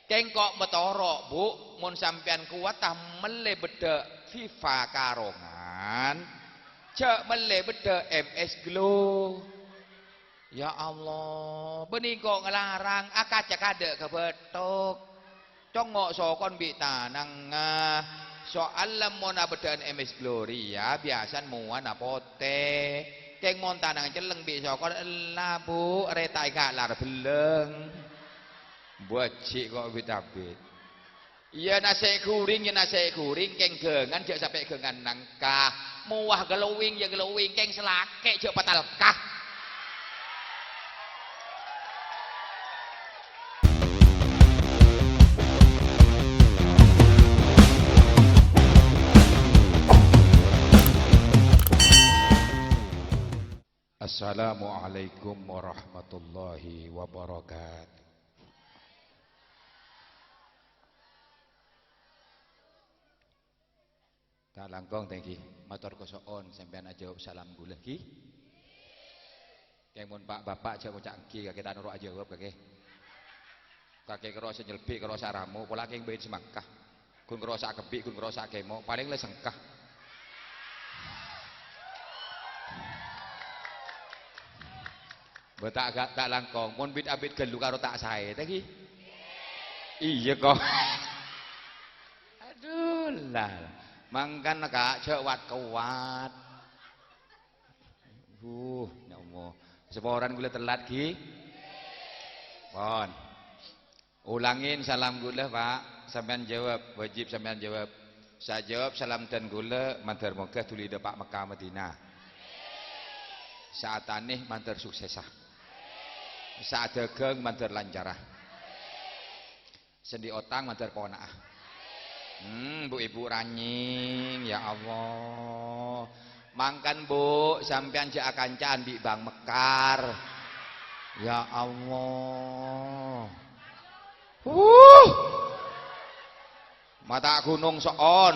Kengkok metoro bu, mun sampean kuat tah mele beda FIFA karongan, cek mele beda MS Glow. Ya Allah, benih kok ngelarang, akacak ada kebetok. Congok sokon bitanang soal lemona bedaan MS Gloria biasan muan apote. Keng montanang celeng bi sokon elah bu, retai gak lar beleng. Bocik kok bitabit. Iya nasi kuring, keng gengan jek sampai gengan nangka. Muah gelowing ya gelowing, keng selake jek patalkah. Assalamualaikum warahmatullahi wabarakatuh. Tak langkong tengki motor kosoon sampean aja jawab salam gula ki. Keng mun Pak Bapak jawab cangki kakek tak nurut aja jawab kakek. Kakek kerasa nyelbik kerasa ramu pola keng bain semangkah. Kun kerasa kebik kun kerasa kemo paling le sengkah. Betak gak tak langkong mun bit abit gelu karo tak sae tengki. Iya kok. Aduh lah. Mangkan kak cek wat kuat. Ya Allah. Seporan gula telat ki. Pon. Ulangin salam gula Pak. Sampean jawab, wajib sampean jawab. Saya jawab salam dan gula mantar moga tuli Pak Mekah Madinah. Saat aneh mantar suksesah. Saat dagang mantar lancarah. Sendi otang mantar ponaah. Bu ibu ranying ya Allah. Mangkan bu sampean jak kancan di Bang Mekar. Ya Allah. Mata gunung soon.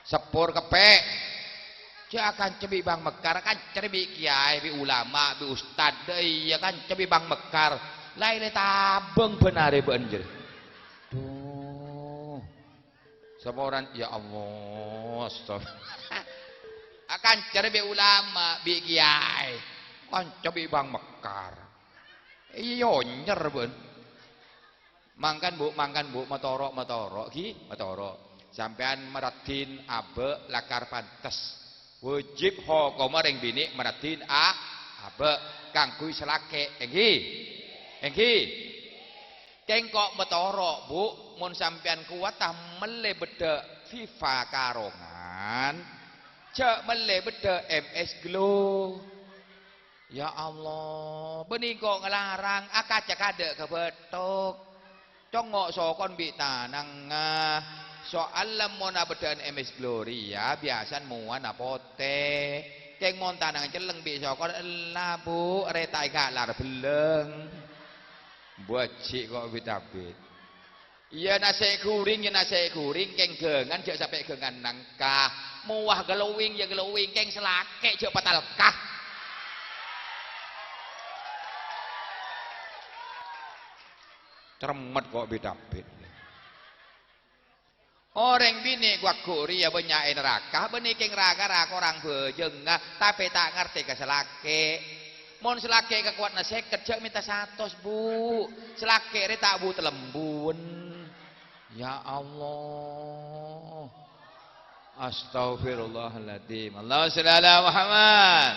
Sepur kepek. Jak akan cebi Bang Mekar kan cebi kiai, bi ulama, bi ustad deui ya kan cebi Bang Mekar. Lain tabeng benare banjir. Semoran ya Allah, akan cari bi ulama, bi kiai, kan cobi Bang Mekar, iyo nyer bun, mangkan bu, motorok, ki, motorok, sampean meratin abe lakar pantes, wajib ho komareng bini meratin abe, kangkui selake, enggi. Kengkok motorok bu, mun sampean kuat tah mele beda FIFA karongan, cek mele beda MS Glow. Ya Allah, benih kok ngelarang, akacak ada kebetok. Congok sokon bitanang soal lemona bedaan MS Gloria biasan muan apote. Keng montanang celeng bi sokon elah bu, retai gak lar beleng. Bocik kok bitabit. Iya nasi kuring, keng gengan jek sampai gengan nangka. Muah gelowing ya gelowing, keng selake jek patalkah. Cermet kok bitabit. Orang bini gua kuri ya banyak neraka, benih keng raga orang bejeng, tapi tak ngerti keselake. Mon selake kekuat nasi kerja minta 100 bu, selake re tak bu telembun. Ya Allah, Astaghfirullahaladzim. Allahumma sholli ala Muhammad.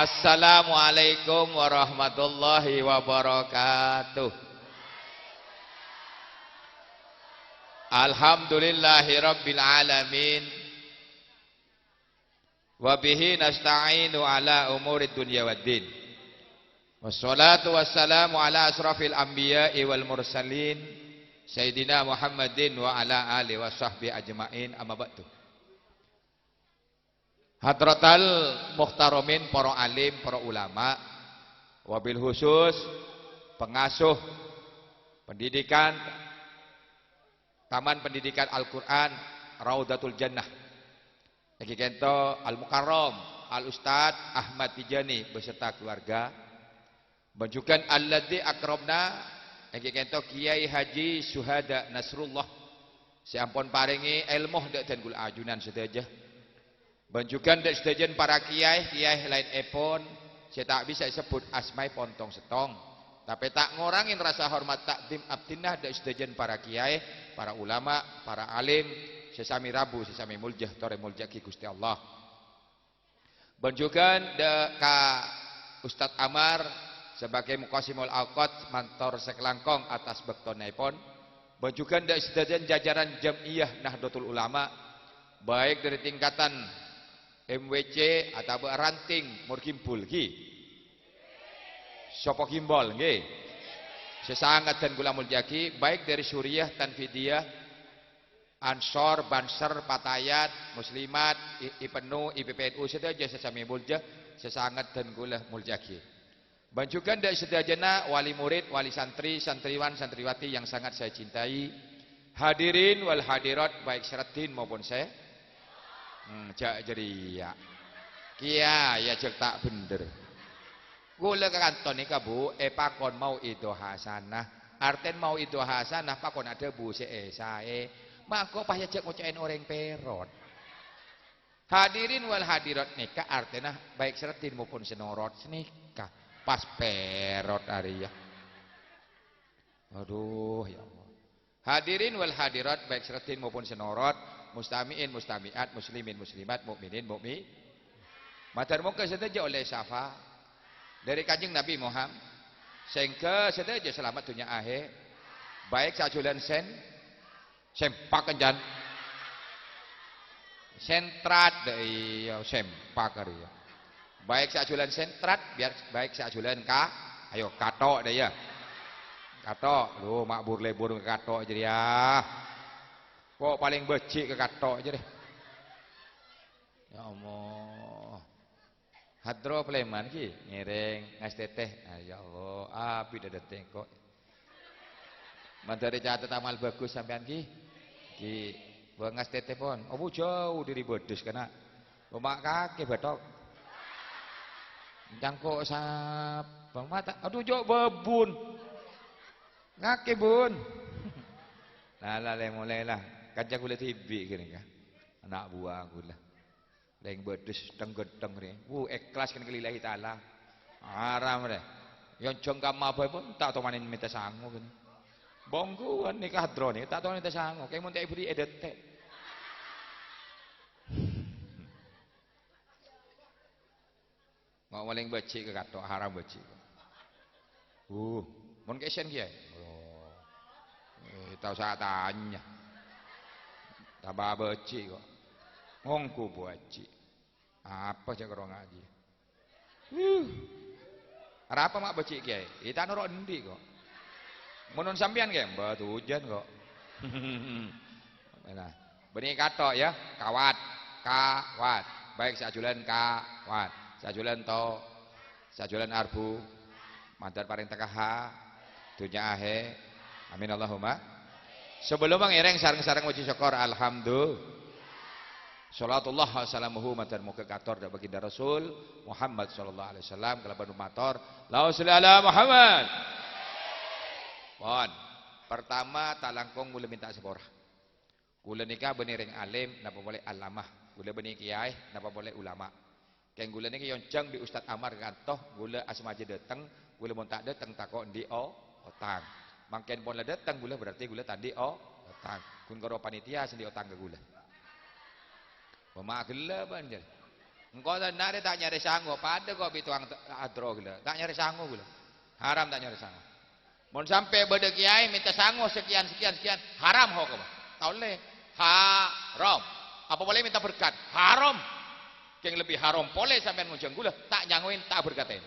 Assalamualaikum warahmatullahi wabarakatuh. Alhamdulillahi rabbil alamin. Wabihi nasta'inu ala umurid dunya waddin. Wassalatu wassalamu ala asrafil anbiya'i wal mursalin Sayyidina Muhammadin wa ala alihi wa sahbihi ajma'in amma ba'du. Hadratal muhtaramin para alim, para ulama, wabil khusus pengasuh pendidikan Taman Pendidikan Al-Qur'an Raudatul Jannah. Lagi kento Al-Mukarram Al-Ustad Ahmad Tijani beserta keluarga. Menunjukkan alladzi akrabna Iki kentok Kiai Haji Syuhada Nasrullah. Sampun paringi ilmu dak den kula ajunan sedaya. Banjukan dak sedajan para kiai lain epon, saya tak bisa sebut asmai pontong setong. Tapi tak ngurangin rasa hormat takdim abdinah dak sedajan para kiai, para ulama, para alim, sesami rabu, sesami muljah, tore muljah ki Gusti Allah. Banjukan dak ka Ustadz Amar sebagai Muqasimul Alqad mantor sekelangkong atas bektonipun. Banjukan dak sedajan jajaran Jam'iyah Nahdlatul Ulama baik dari tingkatan MWC atau ranting murkimpul ki sapa kimbol nggih sesangat dan kula mulyaki baik dari Suriah Tanfidiyah Ansor Banser Patayat Muslimat IPNU IPPNU sedaya sesami muljah sesangat dan kula mulyaki. Banjukan dari sedajana wali murid, wali santri, santriwan, santriwati yang sangat saya cintai. Hadirin wal hadirat baik syaratin maupun saya. Jak jeria. Kia ya cek tak bener. Gula ke kanton ni Bu, pakon mau itu hasanah. Arten mau itu hasanah pakon ada bu sae. Maka payah cek ngucain orang perot. Hadirin wal hadirat nikah artinya baik syaratin maupun senorot nikah. Pas perot hari ya. Aduh ya Allah. Hadirin wal hadirat baik syaratin maupun senorot, mustamiin mustamiat, muslimin muslimat, mukminin mukmin. Matur muka sedaja oleh syafa dari Kanjeng Nabi Muhammad. Sehingga sedaja selamat dunia akhir. Baik sajulan sempak kenjan. Sentrat deui sempak hari ya. Baik sajulan sentrat biar baik sajulan ayo katok deh ya. Katok lu makbur lebur ke katok jadi ya. Kok paling becik ke katok aja deh. Ya Allah. Hadro Pleman ki ngiring ngas teteh. Ya Allah, api dadeteng kok. Mandari catet amal bagus sampean ki. Ki buang ngas teteh pon. Oh jauh diri bedes kena. Lumak kaki batok. Jangkok sabang mata. Aduh jok bebun. Ngake bun. Nah mulai lah. Kancang gula tibi gini kan. Anak buah gula. Leng bedes tenggedeng ni. Ikhlas kan kelilahi ta'ala. Haram deh. Yang jengkam apa pun tak tahu manin minta sangu gini. Bongguan nikah drone tak tahu minta sangu. Kayak mau tak beri edete. Mau maling becik ke katok haram becik. Mon kesen kiai. Oh. Tahu saya tanya. Tambah becik kok. Ngongku becik. Apa cak orang ngaji. Apa mak becik kiai? Kita norok endi kok. Menun sampean kiai, batu hujan kok. Nah, benih katok ya, kawat. Baik sajulan kawat. Sajulan to, sajulan arbu, mantar paring tekaha, dunya ahe, amin Allahumma. Sebelum mengiring sareng-sareng uji syukur, alhamdulillah. Salatullah wassalamuhu mantar muka kator dan baginda Rasul Muhammad sallallahu alaihi wasallam kalaban mator. Allahumma sholli ala Muhammad. Pon, pertama talangkong kula minta seborah. Kula nikah beniring alim, napa boleh alamah. Kula benih kiai, napa boleh ulama. Keng gula niki yoncang di Ustadz Amar kantoh gula asmaja dateng gula mau tak dateng takok di otang mangken pun lah dateng gula berarti gula tadi otang kun karo panitia sendi otang ke gula pema gula banjir engkau nare tak nyari sangu pada kok bituang adro gula tak nyari sangu gula haram tak nyari sangu mau sampai beda kiai minta sangu sekian haram ho kok tak boleh haram apa boleh minta berkat haram yang lebih haram boleh sampai ngujang gula tak nyanguin tak berkatain.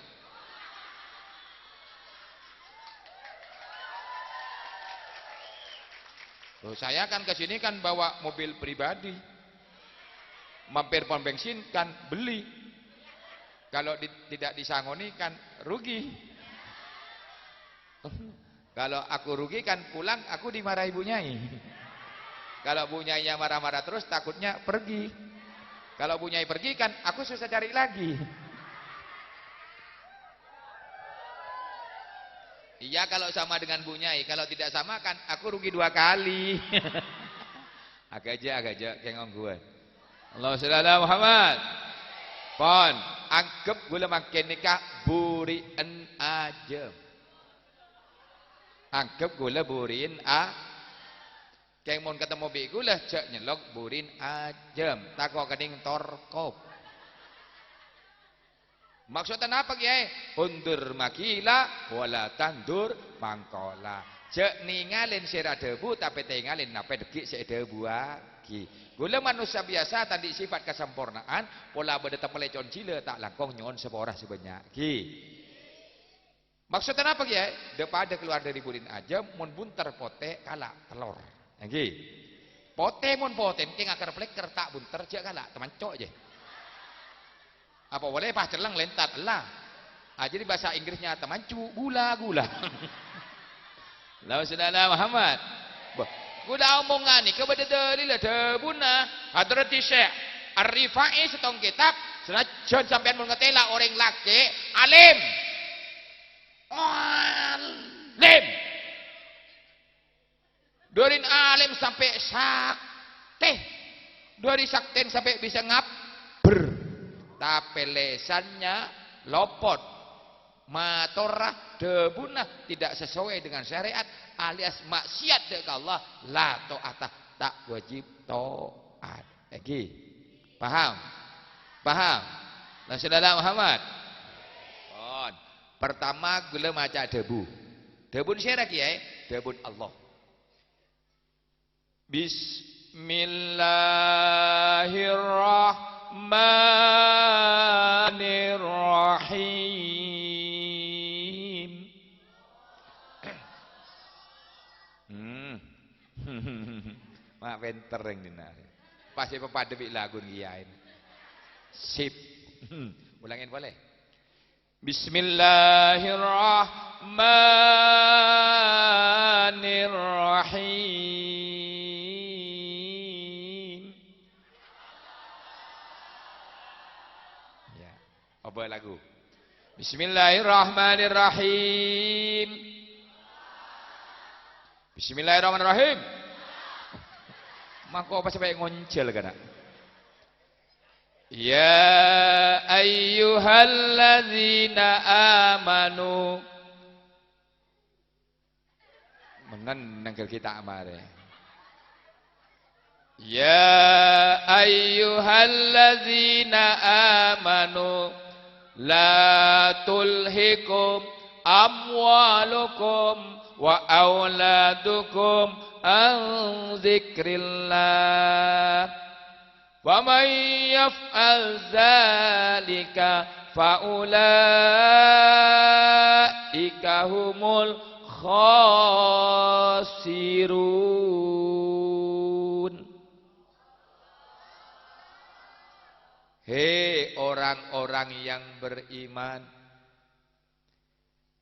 Loh, saya kan ke sini kan bawa mobil pribadi, mampir pom bensin kan beli. Kalau tidak disangoni kan rugi. Kalau aku rugi kan pulang aku dimarahi Bu Nyai. Kalau Bu Nyainya marah-marah terus takutnya pergi. Kalau Bu Nyai pergi kan aku susah cari lagi. Iya kalau sama dengan Bu Nyai, kalau tidak sama kan aku rugi 2 kali. agak aja kengong gue. Allah sallallahu Muhammad. Pon, anggap gula makin nikah buriin aja. Anggap gula burin keng mon ketemu bi gula cek nyelok burin ajem. Tako kening torkop. Maksudnya apa kiai? Undur makila wala tandur mangkola. Cek ningalin sira debu tapi tingalin napa degik sik debu lagi. Gula manusia biasa tadi sifat kesempurnaan, pola beda melecon cile tak langkong nyon seborah sebanyak. Ki. Maksudnya apa kiai? Daripada keluar dari burin aja mun bunter pote kala telur. Nggih. Pote mun poten king akar pleker tak bunter cek kala teman cok je. Apa boleh pas celang lentat lah. Jadi bahasa Inggrisnya temancu gula-gula. Lalu saudara Muhammad. Kuda omongan ni kepada dalil debuna hadrati Syekh Ar-Rifai setong kitab senajan sampean mun ngetela orang laki alim. Alim. Dorin alim sampai sakte. Dari sakten sampai bisa ngapber. Tapi lesannya lopot matorah debunah tidak sesuai dengan syariat alias maksiat dekat Allah la ta'ata tak wajib taat. Lagi paham? Nah saudara Muhammad. Pertama gula maca debu. Debun syirak ya, debun Allah. Bismillahirrahmanirrahim. Mak pinter yang dina. Pasti pepada bik lagun giyain. Sip. Ulangin boleh? Bismillahirrahmanirrahim. Ya, apa lagu? Bismillahirrahmanirrahim. Bismillahirrahmanirrahim. Maka apa sampai ngoncel kan? Ya ayyuhalladzina amanu. Mengenang kita amare. Ya ayyuhalladzina amanu la tulhikum amwalukum wa auladukum an dzikrillah. Wa man yaf'al dzalika fa ulaika humul khasirun. Hei orang-orang yang beriman,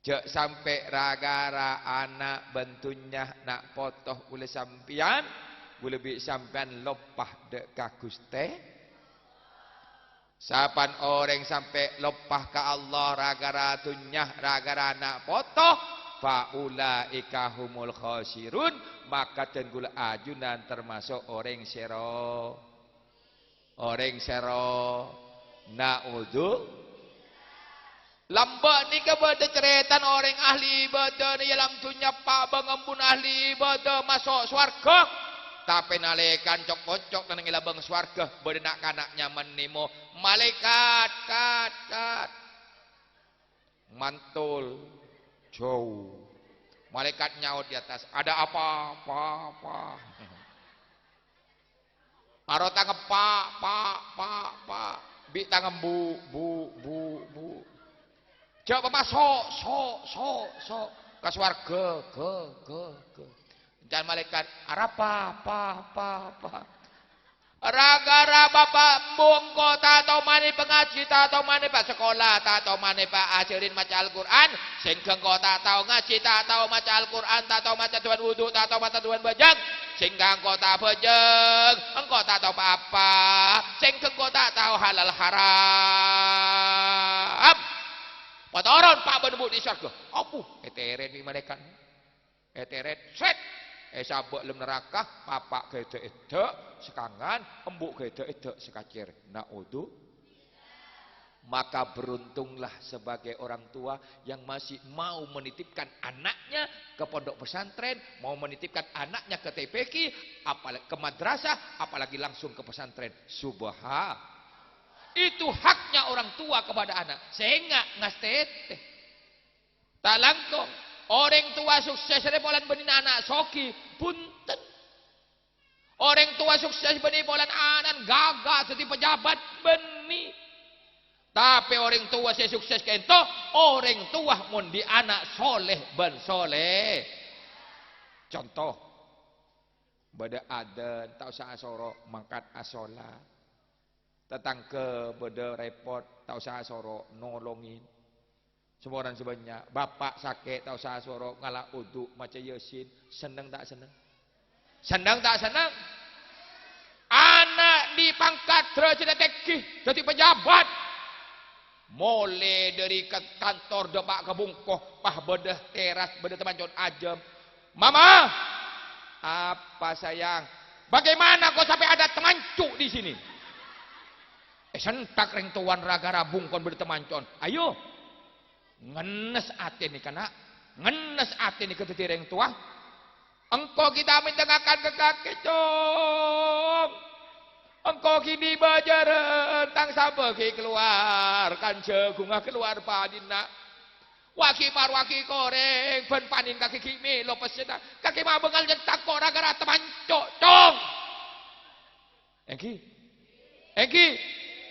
jek sampai ragara anak bentunya nak potoh oleh sampian, boleh bi sampean lopah dek kagus teh. Sapan orang sampai lopah ke Allah ragara tunyah ragara nak potoh, faulaika humul khasirun, maka dan gula ajunan termasuk orang sero. Orang sero naudzu. Lambat ni kepada ceretan orang ahli ibadah ni dalam tunyah pak bangembun ahli ibadah masuk swarga. Tapi nalekan cok-cok dan ngilabang swarga berdenak kanaknya menimo malaikat kat mantul jauh malaikat nyaut di atas ada apa aro tangan pak bi tangan bu coba masuk sok ke swarga ke dan malaikat apa ragara bapak mbung kota atau mani pengaji atau mani pak sekolah atau mani pak ajarin maca Al-Quran sehingga kota atau ngaji atau maca Al-Quran atau maca tuan wudhu atau maca tuan bajang sehingga kota bajang engkau tak tahu apa sehingga kota tahu halal haram Patoron pak benebuk di syarga. Apuh, eteret mi malaikat. Eteret set. Sabak lem neraka, papa gede-gede sekangan, embuk gede-gede sekacir. Na'udzu. Maka beruntunglah sebagai orang tua yang masih mau menitipkan anaknya ke pondok pesantren, mau menitipkan anaknya ke TPQ, apalagi ke madrasah, apalagi langsung ke pesantren. Subhan. Itu haknya orang tua kepada anak. Sehingga ngastete. Tak langkong. Orang tua sukses repolan benin anak soki punten. Orang tua sukses benih polan anak gagal jadi pejabat benih. Tapi orang tua saya sukses kento, orang tua mun di anak soleh ben soleh. Contoh, beda aden tak usah asoro mangkat asola. Tetangga beda repot tak usah asoro nolongin. Semua orang sebanyak, bapak sakit tak usah asoro ngalah uduk macam Yasin, senang tak senang? Senang tak senang? Anak dipangkat derajat tinggi, jadi pejabat. Mulai dari ke kantor depak ke bungkoh, pah bedah teras, bedah teman ajem. Mama, apa sayang? Bagaimana kau sampai ada temancuk di sini? Sentak ring tuan raga rabung kon bedah temancon. Ayo, ngenes ate nih kana, ngenes ate nih keteti ring tua. Engkau kita mendengarkan ke kaki cung. Engkau kini bajaran tang sabeki keluar kan jegungah keluar padina. Waki parwaki koreng ben panin kaki kimi lo pesena kaki mah bengal nyentak kok gara-gara temancok cung. Engki.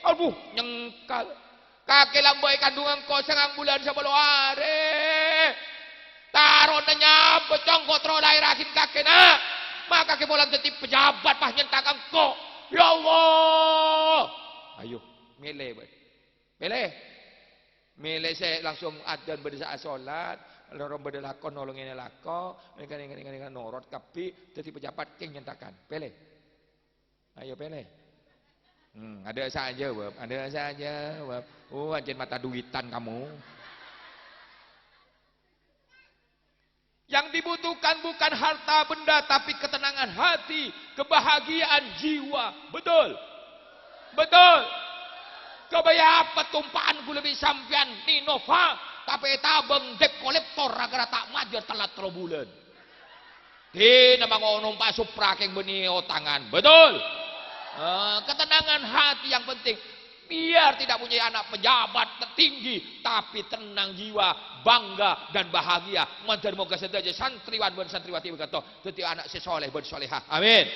Aduh nyengkal. Kaki lambai kandungan kau sengang bulan sebelum hari. Taruh nanya becong kontrol daerahin kaki nak. Maka kaki bolan jadi pejabat pah nyentak engkau. Ya Allah. Ayo, milih. Milih saya langsung adzan berdesa salat, lorong berdelakon nolongin lako, dengan norot kapi, jadi pejabat king nyentakan. Pilih. Ayo pilih. Ada saja, Bab. Ada saja, Bab. Oh, anjir mata duitan kamu. Yang dibutuhkan bukan harta benda tapi ketenangan hati, kebahagiaan jiwa. Betul. Kebaya apa tumpaan gue lebih sampean Ninova tapi tabeng dep kolektor agar tak majer telat bulan. Di nama ngono Pak Supra keng benih tangan. Betul. Ketenangan hati yang penting. Biar tidak punya anak pejabat tertinggi, tapi tenang jiwa, bangga dan bahagia. Mantar moga sedaja santriwan dan santriwati berkata, jadi anak sesoleh bersolehah. Amin.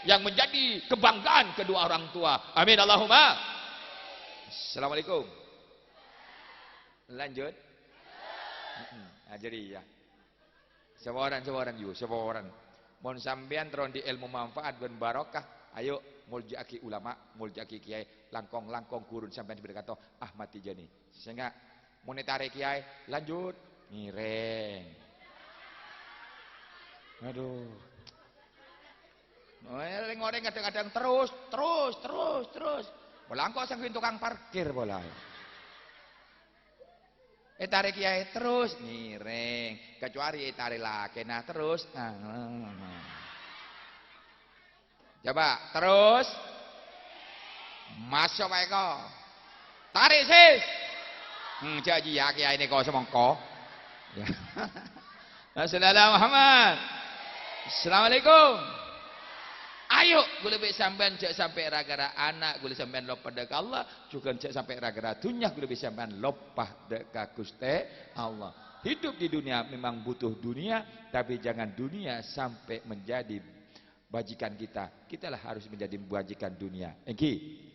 Yang menjadi kebanggaan kedua orang tua. Amin Allahumma. Assalamualaikum. Lanjut. Jadi ya. Semua orang. Mohon sampean teron di ilmu manfaat dan barokah. Ayo muljaki ulama, muljaki kiai, langkong kurun sampai berkata Ahmad Tijani. Sehingga monetari kiai lanjut mireng. Aduh. Ngoreng kadang-kadang terus. Melangkok sang tukang parkir bola. Tarik kiai terus mireng, kecuali tarik laki nah terus. Coba terus masuk baik kau tarik sis jadi ya kiai ini kau semongko ya. Assalamualaikum Muhammad. Assalamualaikum. Ayo gue lebih sampean cek sampai ragara anak gue sampean lopah dek Allah juga cek sampai ragara dunia gue lebih sampean lopah dek Gusti Allah. Hidup di dunia memang butuh dunia tapi jangan dunia sampai menjadi bajikan kita. Kita lah harus menjadi bajikan dunia. Engki.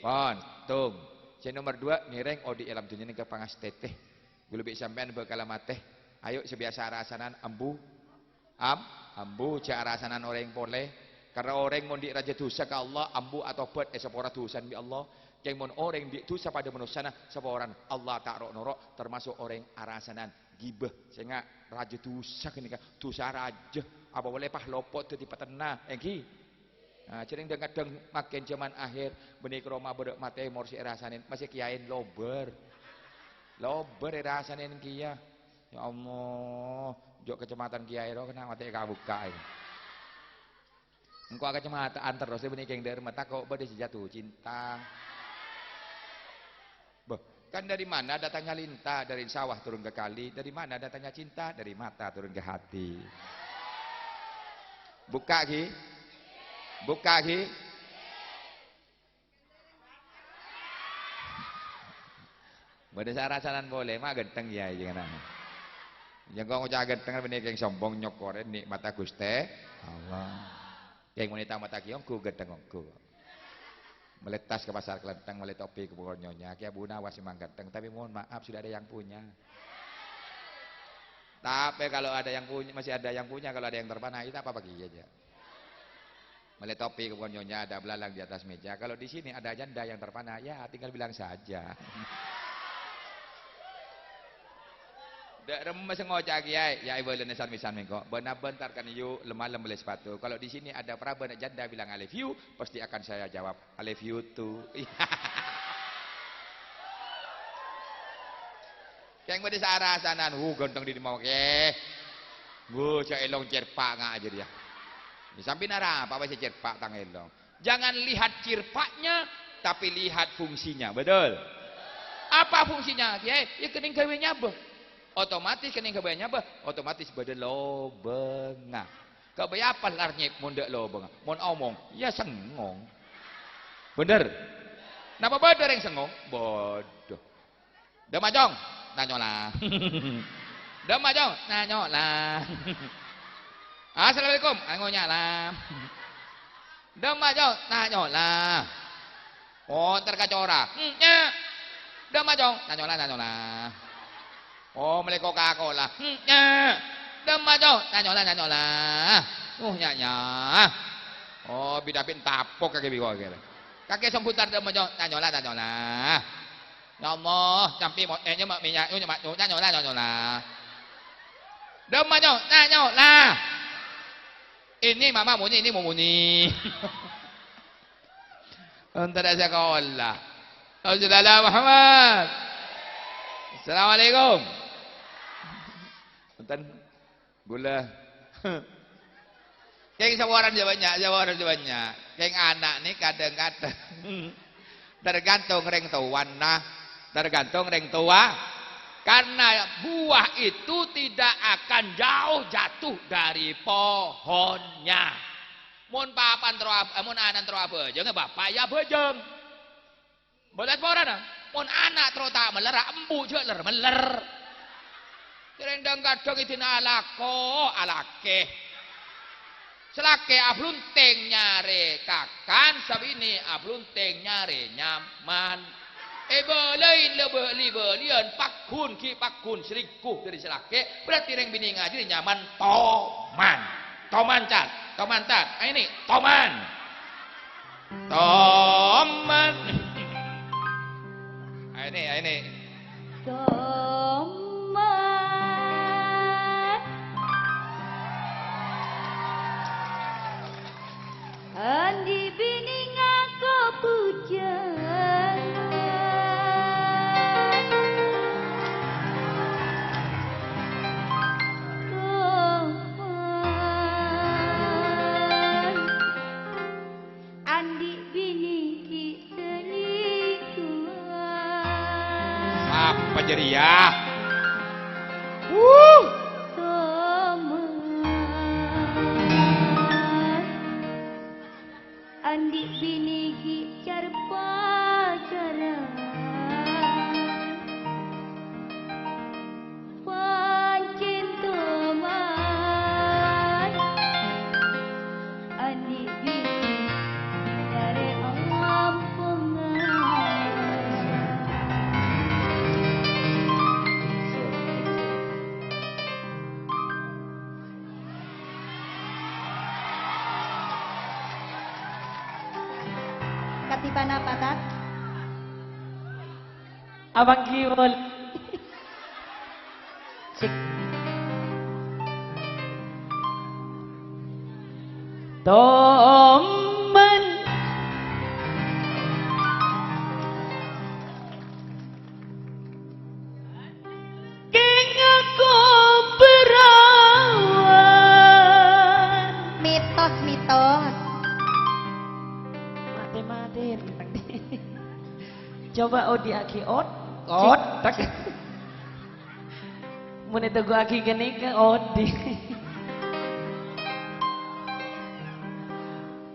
Pon, tung. Saya nomor 2 nireng odi alam dunia ini ke pangas teteh. Gue lebih sampean berkalamat teh. Ayo sebiasa rasanan ambu. Ambu cak rasanan orang boleh. Karena orang mau di raja dosa ke Allah ambu atau bet sepora dosa bi Allah. Yang mau orang di dosa pada manusia seorang Allah tak norok termasuk orang arasanan gibah sehingga raja dosa kenika dosa raja. Apa boleh pah lopot jadi petenah, engki. Nah, cering kadang makin zaman akhir benih kroma bedek mate morsi rasanin masih kiain lober. Loba de rasane kia. Ya Allah, jok kecamatan Kiai ro kena mati kabuka iki. Engko kecamatan terus benih keng dari mata kok bade jatuh cinta. Bah, kan dari mana datangnya lintah? Dari sawah turun ke kali. Dari mana datangnya cinta? Dari mata turun ke hati. Buka ki. Buka ki. Bade sarasanan boleh mah genteng ya jangan. Yang kau ngocak genteng benih keng sombong nyokore nik mata Guste Allah. Yang wanita mata kiongku gentengku. Meletas ke pasar Kelenteng, melihat topi ke Bogor Nyonya. Kia Buna masih ganteng, tapi mohon maaf sudah ada yang punya. Tapi kalau ada yang punya, masih ada yang punya, kalau ada yang terpana, itu apa bagi aja. Melihat topi ke Bogor Nyonya, ada belalang di atas meja. Kalau di sini ada janda yang terpana, ya tinggal bilang saja. Dak remes ngocak kiai, ya ibu lenesan misan mengko. Benar bentar kan yuk lemah beli sepatu. Kalau di sini ada praben janda bilang I love you, pasti akan saya jawab I love you too. Yang bade sarasanan, ganteng di mau ke. Cak elong cerpak ngak aja dia. Di samping arah apa sih cerpak tang elong. Jangan lihat cirpaknya, tapi lihat fungsinya, betul? Apa fungsinya? Kiai, ya kening kawinnya apa? Otomatis kening kebayanya apa? Otomatis badan lo bengah. Kabaya apa larnya mundek lo bengah? Mon omong, ya sengong. Bener? Napa bener yang sengong? Bodoh. Demajong, nanyolah. Demajong, nanyolah. Assalamualaikum, angonya lah. Demajong, nanyolah. Oh, terkacora. Demajong, nanyolah. Oh, meli Coca-Cola. Demajong, nanyolah. Nya. Oh, bidapin tapok kaki bigo kira. Kaki semputar demajong, nanyolah. Ya Allah, campi mak minyak nanyolah. Demajong, nanyolah. Ini mama muni, ini mumuni. Untuk sekolah. Rasulullah Muhammad. Assalamualaikum. Punten gula. Keng sawaran banyak. Keng anak nih kadang-kadang tergantung reng tuan nah, tergantung reng tua. Karena buah itu tidak akan jauh jatuh dari pohonnya. Mun papan mun anan tro abejeng bapak ya bejeng. Bolas porana. Mun anak tro tak meler embu jeler meler. Direndang kadang itina alake. Selake ablunteng nyare kakan sabini ablunteng nyare nyaman. Belian pakun ki pakun selingkuh dari selake berarti reng bini ngaji nyaman toman cat. Ini toman. Ini. Andi bini ngako pujangan Roman Andi bini ki selingkuhan Apa jeria? Andi bini ki car pacaran pancen teman Andi bini dari ampungan Katipan apa tak? Abang Giwol. Sik. Tomen. mitos. Mate. Coba odi aki ot. Tak. Mun itu gua aki gini ke odi.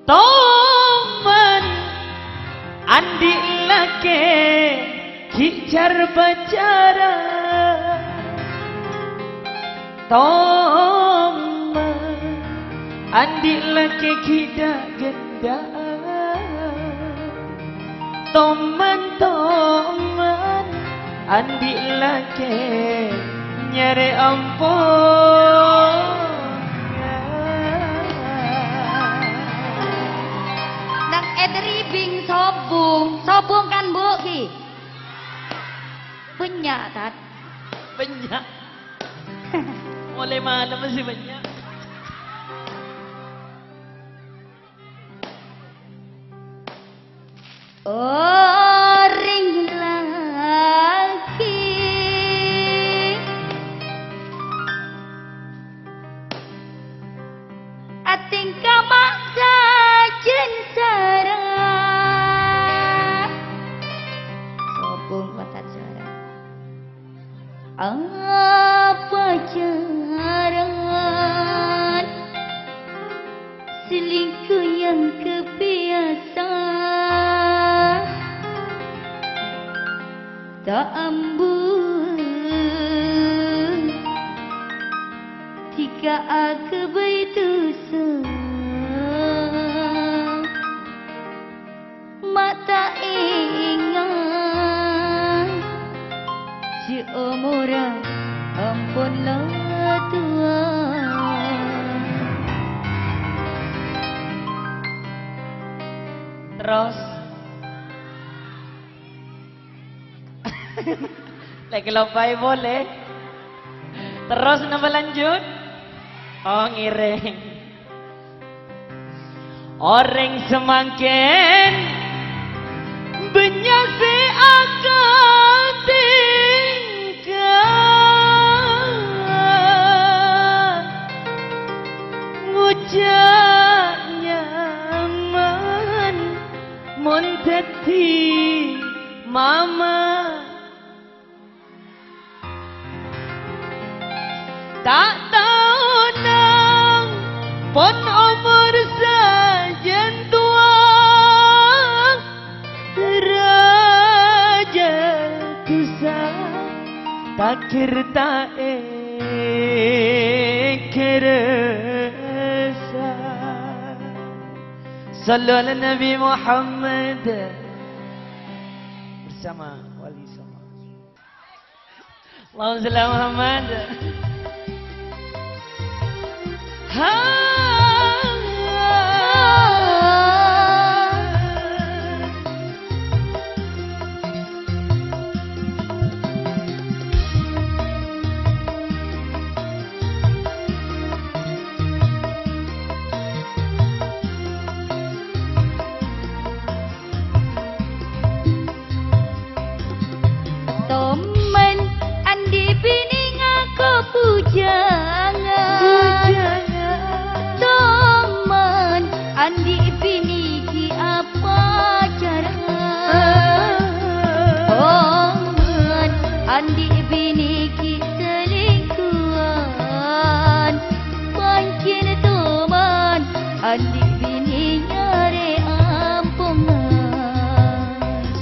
Toman andi lake kicar bacara. Toman andi lake kida genda. Toman andi lake nyari ampun. Nang edribing sobung kan Bu ki. Banyak tat. Banyak. Mulai mana masih banyak. Orang lagi atingka maksa jensara sobong patat suara apa jaran selingkuh yang kebiasaan tak ambun jika aku berdosa mak tak ingat seumuran ampunlah Tuhan. Terus lagi lopai boleh. Terus nama lanjut. Oh ngiring. Orang semakin banyak si akan tinggal ngucap nyaman mun dadi mama. Tak tahu nang pon umur sajen tua raja kusah takdir tak kerasa. Sallu ala Nabi Muhammad bersama wali sama. Allahumma salli ala Muhammad. Tomen andi bini ngaku pujangan. Tomen andi bini ki apa cara. Tomen andi bini ki selingkuhan. Pancen tomen andi bini nyari ampungan.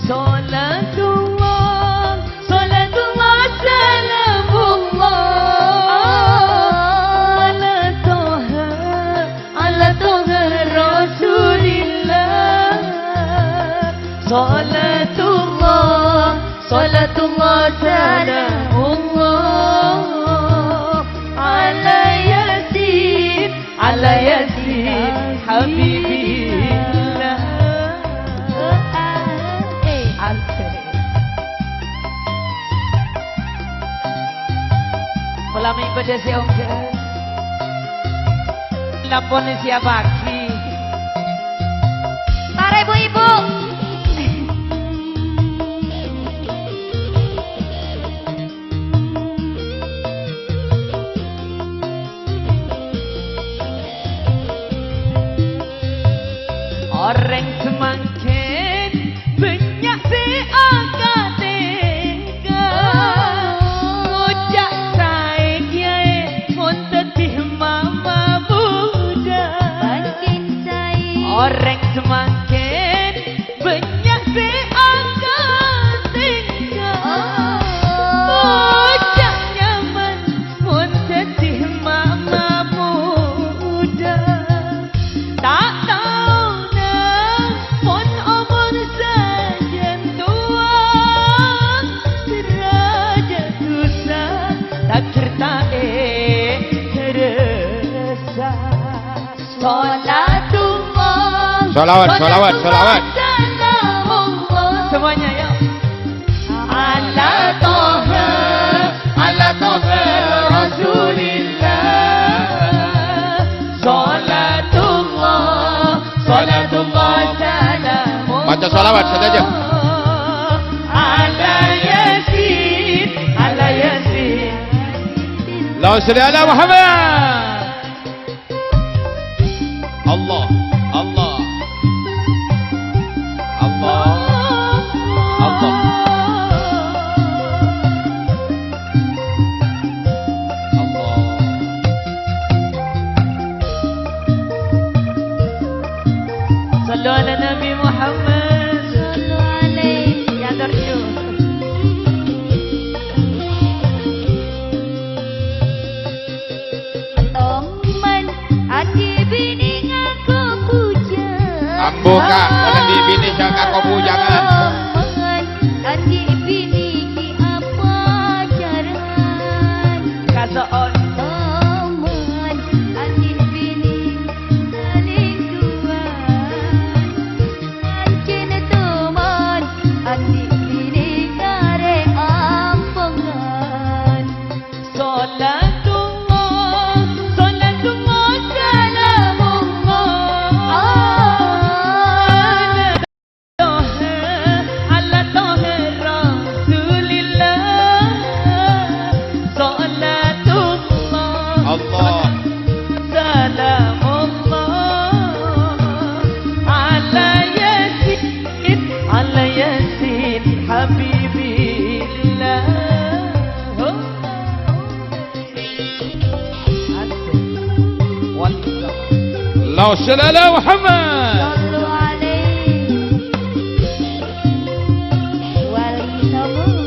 Salatullah, salatullah, salamullah ala Toha Rasulillah. Salatullah, salatullah, salamullah ala Yasin Habibillah. Malam minggu dia si Ongke lapon siapa ki Para ibu-ibu. Orang semakin banyak si angkat tinggal Ujak saya kiai Muntetih mama muda Makin saya Orang semakin banyak si angkat tinggal Ujak nyaman Muntetih mama muda Tak tahu nak pun umur sajen tua Derajat susah tak kertae terasa Salatullah Sholawat, sholawat, sholawat. Salamullah Semuanya yuk Ala Toha Rasulillah Salatullah salamullah Baca sholawat saja. Ala Yasin Allahumma sholli ala Muhammad. Allah, Allah, Allah, Allah. Sallu ala Nabi Muhammad Sallu alaihi Ya Darju Teman adik bini ngaku puja Ambo kak, kalau di bini jangan kau pujangan. Teman adik bini ki apa jaran Kasoon Teman adik bini saling tuan Ancin teman adik bini kare ampungan Salatullah salamullah Ala Toha Rasulillah Salatullah Allah. Salamullah Ala Yasin Habibillah Allahumma sholli ala Muhammad. Sallu alaihi wali sabun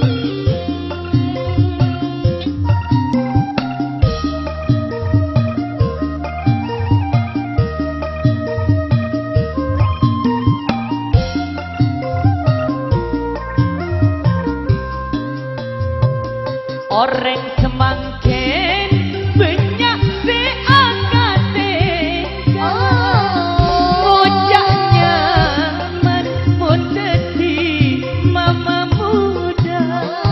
Orang semakin banyak si angkat Ujaknya mun dadi mama muda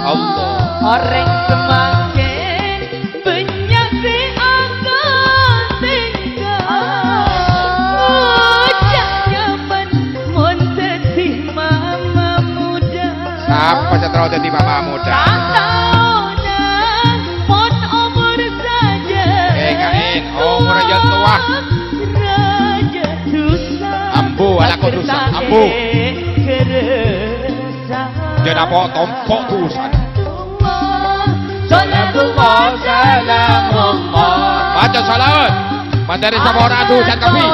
Allah. Orang semakin banyak si angkat Ujaknya mun dadi mama muda Siapa yang terlalu jadi mama muda? Tak tahu nak pun umur saja Kain, umur aja tua. Raja susah Ambu, anakku susah, ambu. Jangan apa tompok tusan. Salatullah salamullah Baca salawat. Materi sama orang aduh dan kafi.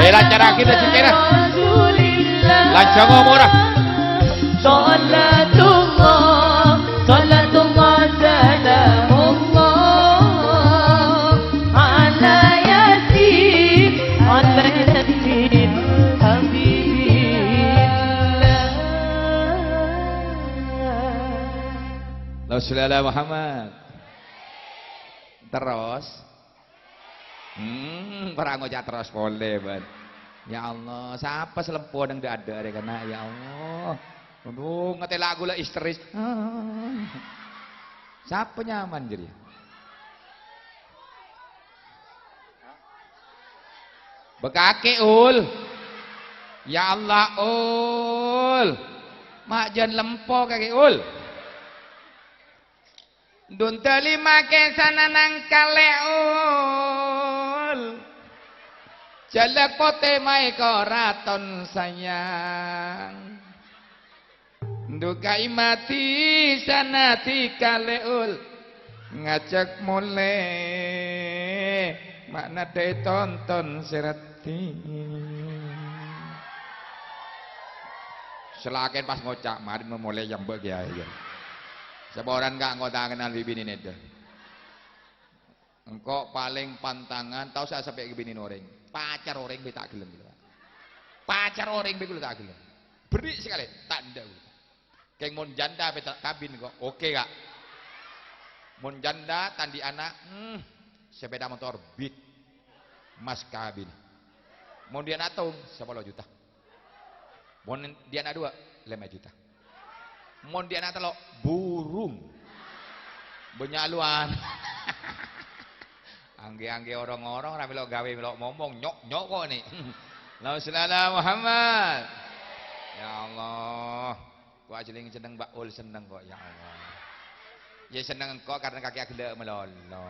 Lancar kita cikirah. Lancar ngomong dah. Salatullah salamullah Ala Yasin Habibillah Allahumma ala Muhammad. Terus. Perang ngocak terus boleh, ban. Ya Allah, siapa selempo yang tidak ada kena ya Allah. Aduh, ngetel lagu lah histeris. Siapa nyaman jadi? Bekake ul. Ya Allah ul. Mak jangan lempo kaki ul. Dun terima ke sana nang kale ul. Jalak pote mai koraton sayang Dukai mati sanati kaleul Ngajak mulai Makna de tonton serati Selakin pas ngocak mari memulai yang bagi aja Sebaran gak ngota kenal bibini neda Engkau paling pantangan tahu saya sampai ke bini orang pacar orang be tak gelem gitu. Pacar orang be tak gelem. Berik sekali, tak ndak. Keng mon janda be tak kabin kok. Oke gak? Mon janda tandi anak, sepeda motor Beat. Mas kabin. Mon dia anak tung 10 juta. Mon dia anak 2 5 juta. Mon dia anak telok burung. Benyaluan. Angge-angge orang-orang ora melok gawe melok ngomong nyok-nyok kok nih. La sallallahu Muhammad. Ya Allah. Kok ajeling seneng Baul seneng kok ya Allah. Ya seneng kok karena kaki gelek melolo.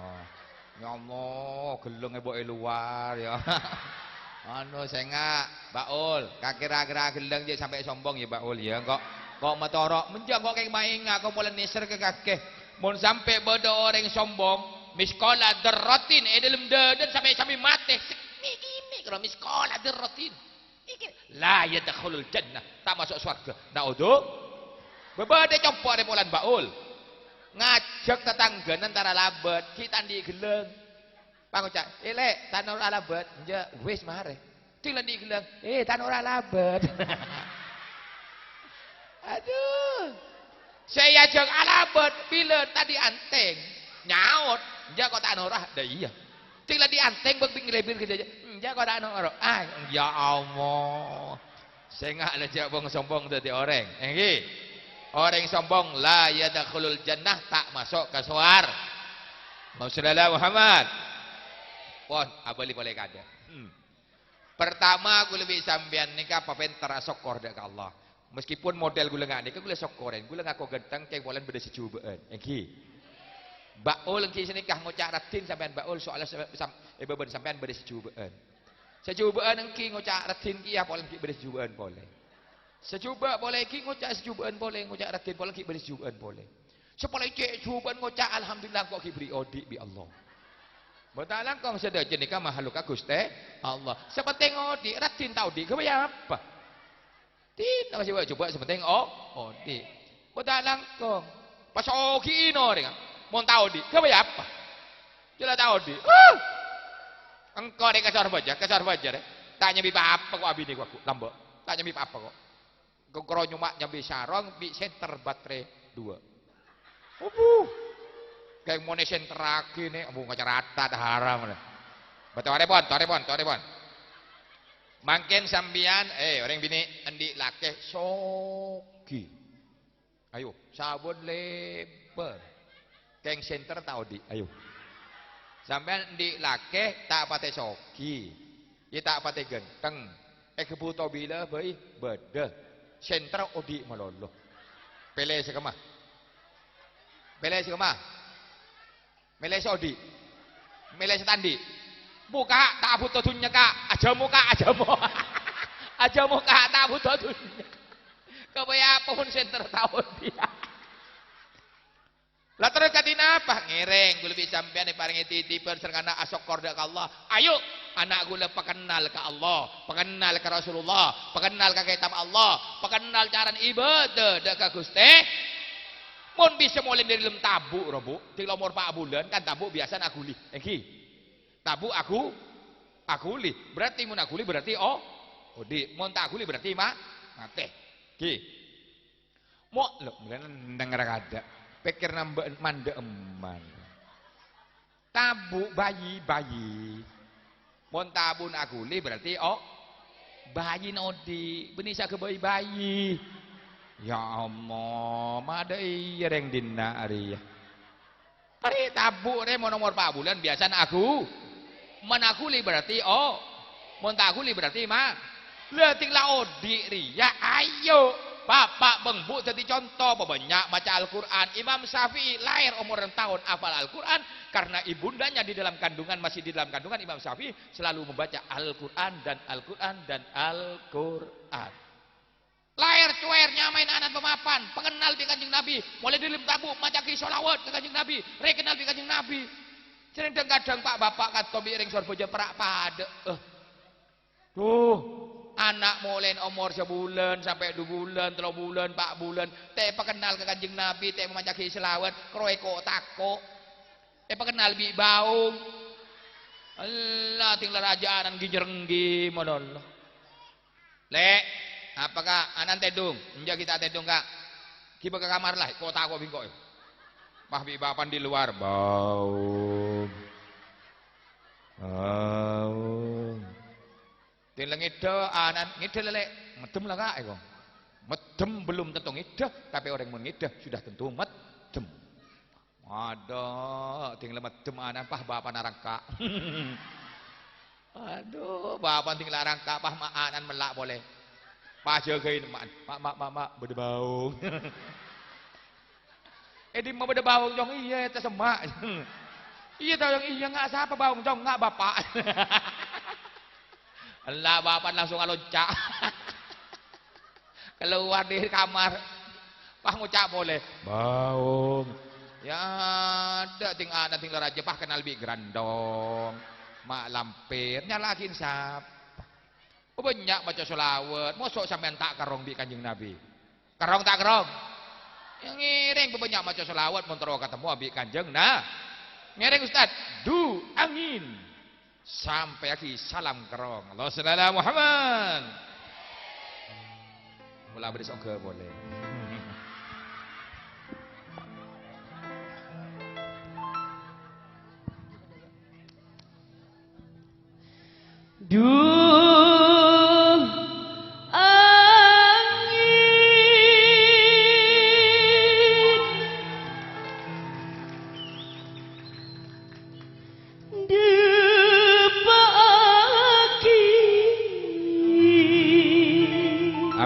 Ya Allah, geleng eboke luar ya. Anu sengak Baul, kaki ra-ra geleng je sampai sombong ya Baul ya kok metorok menjang kok kayak main kok mulai neser ke kaki. Mun sampai bodo orang sombong miskola derrotin dalam dadan sampai mati ini kalau miskola derrotin la yadkhulul jannah tak masuk surga naudzu bebade compok de polan Baul ngajak tetangga antara labet kita di geleng pangocak lek tan ora labet nja wis mare tilan di geleng tan ora labet aduh saya ajak alabet bila tadi anteng nyaut ja kok tak norah dah iya tinggal dianteng begini lebih gitu aja ja kok tak norah ya Allah saya nggak lejak bong sombong tadi orang orang sombong la yadkhulul jannah tak masuk ke suar Rasulullah Muhammad pon abali boleh kada pertama aku lebih sampean nikah papen terasokor dak Allah meskipun model gula nggak nikah gula sokoren gula ngaku genteng ceng bolan beda secubaan Baul engki senikah ngocak ratin sampean Baul soalnya beban sampean beda secubaan. Secubaan engki ngocak ratin ki ya polen ki beda secubaan boleh. Secuba boleh ki ngocak secubaan boleh ngocak ratin polen ki beda secubaan boleh. Sepoleh cek cubaan ngocak alhamdulillah kok ki beri odik bi Allah. Betalang kong sedajen nikah makhluk Gusti Allah. Sepenting odik ratin tau dik kebaya apa? Tidak masih coba sepenting odik. Betalang kong pas oki ino dengan mau tahu di, kau apa? Jelas tahu di. Engkau deh kasar baja deh. Tanya bipa apa kok abini aku lambok. Tanya bipa apa kok? Kau nyumak nyambi sarong, bi center baterai 2. Kayak mau center lagi nih, mau ngajar rata dah haram dah. Betul repon. Mangken sambian, orang bini endi laki soki. Ayo, sabun lebar. Keng center tau di, ayo. Sampai di lake tak pate soki, ya tak pate genteng. Kebuto bila bayi beda. Center odi malolo. Pele sekemah. Mele sodi. Mele setandi. Buka tak butuh dunya kak. Ajamu. Ajamu kak tak butuh dunya. Kebaya pun center tau dia. Lah terus kadina apa? Ngereng gue lebih sampean paringi titipan serangana asok korda ke Allah. Ayo anak gue pekenal ke Allah, pekenal ke Rasulullah, pekenal ke kitab Allah, pekenal cara ibadah dak ke Gusti. Mun bisa mulai dari dalam tabu robu, di umur 4 bulan kan tabu biasa aguli. Tabu aku li. Berarti mun aguli berarti di mun tak aguli berarti mate. Mo lo denger kada. Pikir nambah manda eman. Tabu bayi. Mon tabun aguli berarti bayi nodi. Benisa ke bayi. Ya Allah, mada iya reng dina ari. Ari tabu re mon nomor 4 bulan biasa aku. Menakuli berarti mon takuli berarti Lah ting la odi ria ayo. Bapak bengbu jadi contoh banyak baca Al-Quran. Imam Syafi'i lahir umur 6 tahun hafal Al-Quran karena ibundanya di dalam kandungan, masih di dalam kandungan. Imam Syafi'i selalu membaca Al-Quran dan Al-Quran dan Al-Quran. Lahir cuer nyamain anak pemapan, pengenal di Kanjeng Nabi, mulai di tabu maca ki sholawat ke Kanjeng Nabi, rekenal di Kanjeng Nabi. Kadang-kadang Pak Bapak kata miring sorboja perak pada. Tuh, anak mulai umur sebulan sampai 2 bulan, 3 bulan, 4 bulan, teh pengenal ke Kanjeng Nabi, teh maca ki sholawat, kroe kok tako. Teh pengenal bi baung. Allah tinggal rajaan gijerenggi modal. Lek apakah anan tedung? Enja kita tedung kak. Kiba ke kamar lah, kota aku bingkok. Pah bi bapan di luar bau. Bau. Tileng ide anan ngide lelek, medem lah kak eko. Medem belum tentu ngide, tapi orang mau ngide sudah tentu medem. Ada tinggal medem anan pah bapan arang kak. Aduh, bapan tinggal arang kak pah ma anan melak boleh. Pak jagain mak berdebaung. Di mau berdebaung jong iya tersemak. Iya tahu yang iya nggak siapa baung jong nggak bapak. Allah bapak langsung alocak. Keluar di kamar, pah ngucap boleh. Baung. Ya ada tinggal aja pah kenal bi grandong, mak lampir nyalakin sap. Banyak baca sholawat, mosok sampean tak kerong bi Kanjeng Nabi. Kerong tak kerong? Yang ngiring banyak baca sholawat montoro ketemu abi Kanjeng. Nah, ngiring Ustaz, du angin. Sampai aki salam kerong. Allah sallallahu Muhammad. Mula beri soge boleh.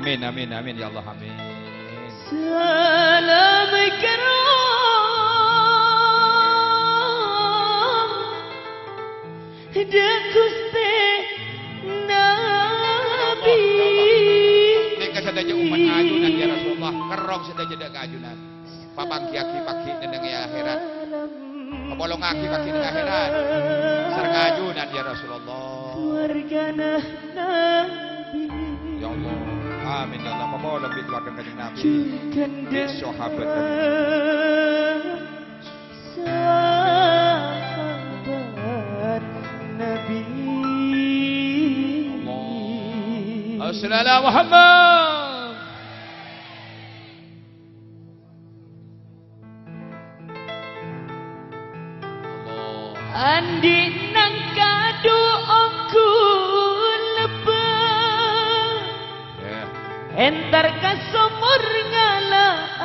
Amin, amin, amin ya Allah, amin. Salam karam dan Gusti Nabi. Mereka sedaya umat ajunan ya Rasulullah, kerong sedaya dak ajunan. Papang kiaki pagi nendang ya akhirat. Papolong aki pagi nendang akhirat. Sareng ajunan ya Rasulullah. Wargana Nabi. Ya Allah. Amin ya Allah, memohon bi keluarga Kanjeng Nabi. Bi sahabat Nabi. Allah. Sallallahu Muhammad. Allah. Andi nang kado aku entar ka sumur ngalaingan.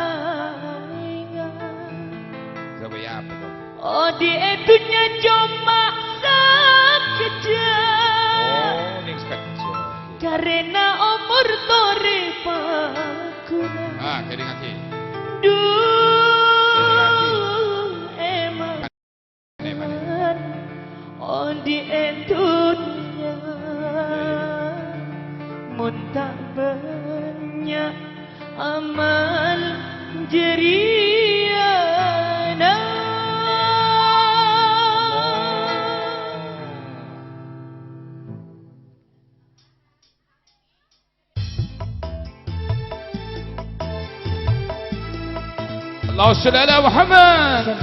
Coba ya apa tuh? Oh di edunya cuma sekejap. Oh, ning sekejap. Karena umur tore pakuna. Ah, kering aki. Duh emang. Oh di edunya muntah banyak amal jeriana. Allah sallallahu Muhammad.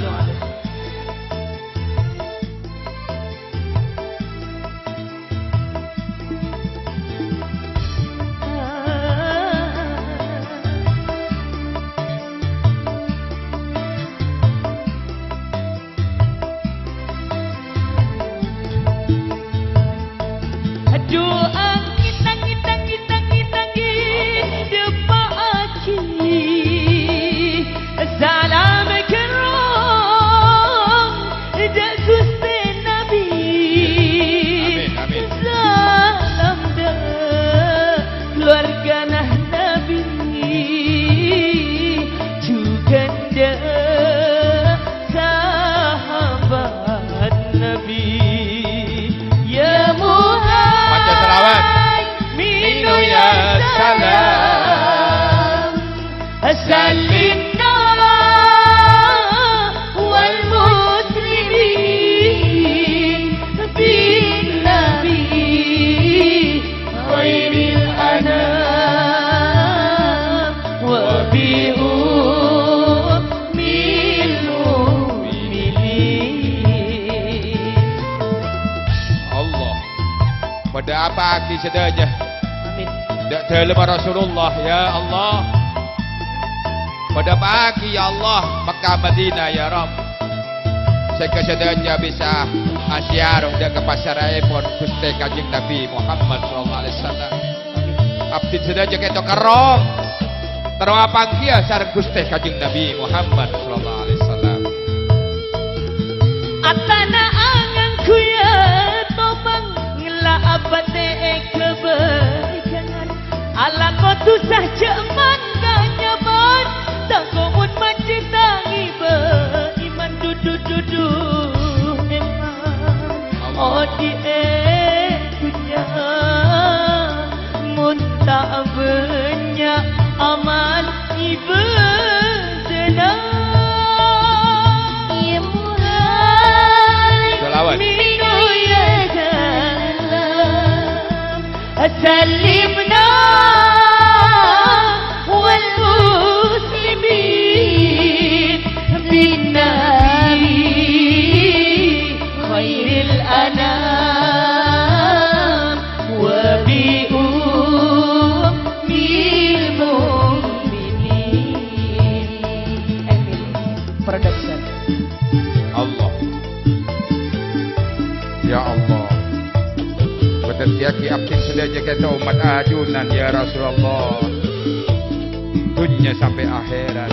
pada apa ki sedaya Amin. dak dalam Rasulullah ya Allah pada pagi ya Allah Mekah Madinah ya Rabb sekesedanya bisa asyarung dak ke pasar pun Gusti Kanjeng Nabi Muhammad sallallahu alaihi wasallam abdi sedaya keto kerong terwapang dia sareng Gusti Kanjeng Nabi Muhammad sallallahu alaihi wasallam Atana angang kuya tomang ngela abate kebaikan ala kotu sah ceman kanyaman tak komun mencintai beriman dudu eman oh di punya muntah banyak aman ibu senang Salawat. سلمنا والمسلمين بالنبي خير الأنام وبأم المؤمنين Production Allah ya Allah Betetiaki abdi sedaya kata umat ajunan ya Rasulullah dunia sampai akhirat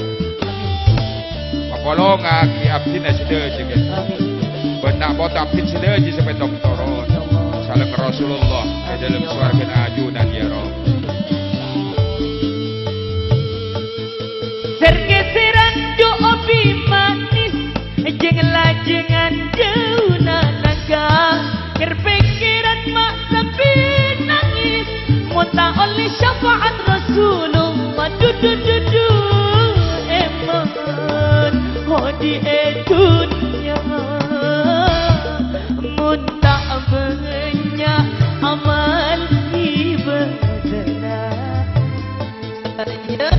apalong aki abdi sedaya kata Amin benak bot abdi sedaya sampai doktoron salam Rasulullah di dalam surga ajunan ya Rabb Sergeseran doa bimanis Janganlah jangan jauh naga Kerpikiran mak sampai nangis Muntah oleh syafaat Rasulullah Dudu eman Oh di dunia Muntah banyak amal ibadah Ya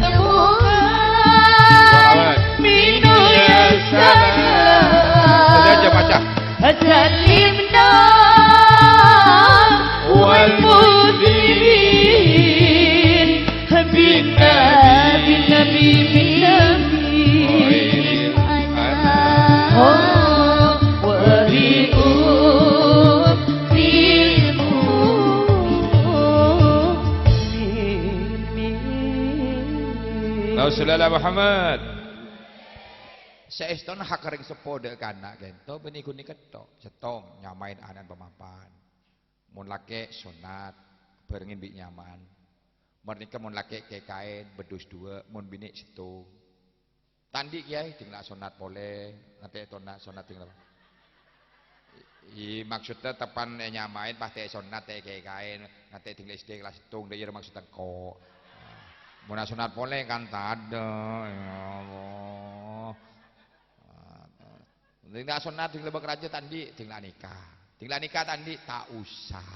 Salawat Minu ya salam sedaya baca سلمنا والمسلمين بالنبي Rasulullah Muhammad saestona hakaring sepode kana gento benih kuning ketok setong nyamain anan pemapan mun lake sunat barengin bi nyaman mereka mun lake ke kain bedus dua mun bini situ tandi kiai tinggal sunat boleh nanti tona sunat tinggal maksudnya tepan nyamain pasti sunat ke kain nanti tinggal SD kelas hitung dia maksudnya kok mun sunat boleh kan tada ya Allah tinggal sunat tinggal bekerja tadi tinggal nikah tadi tak usah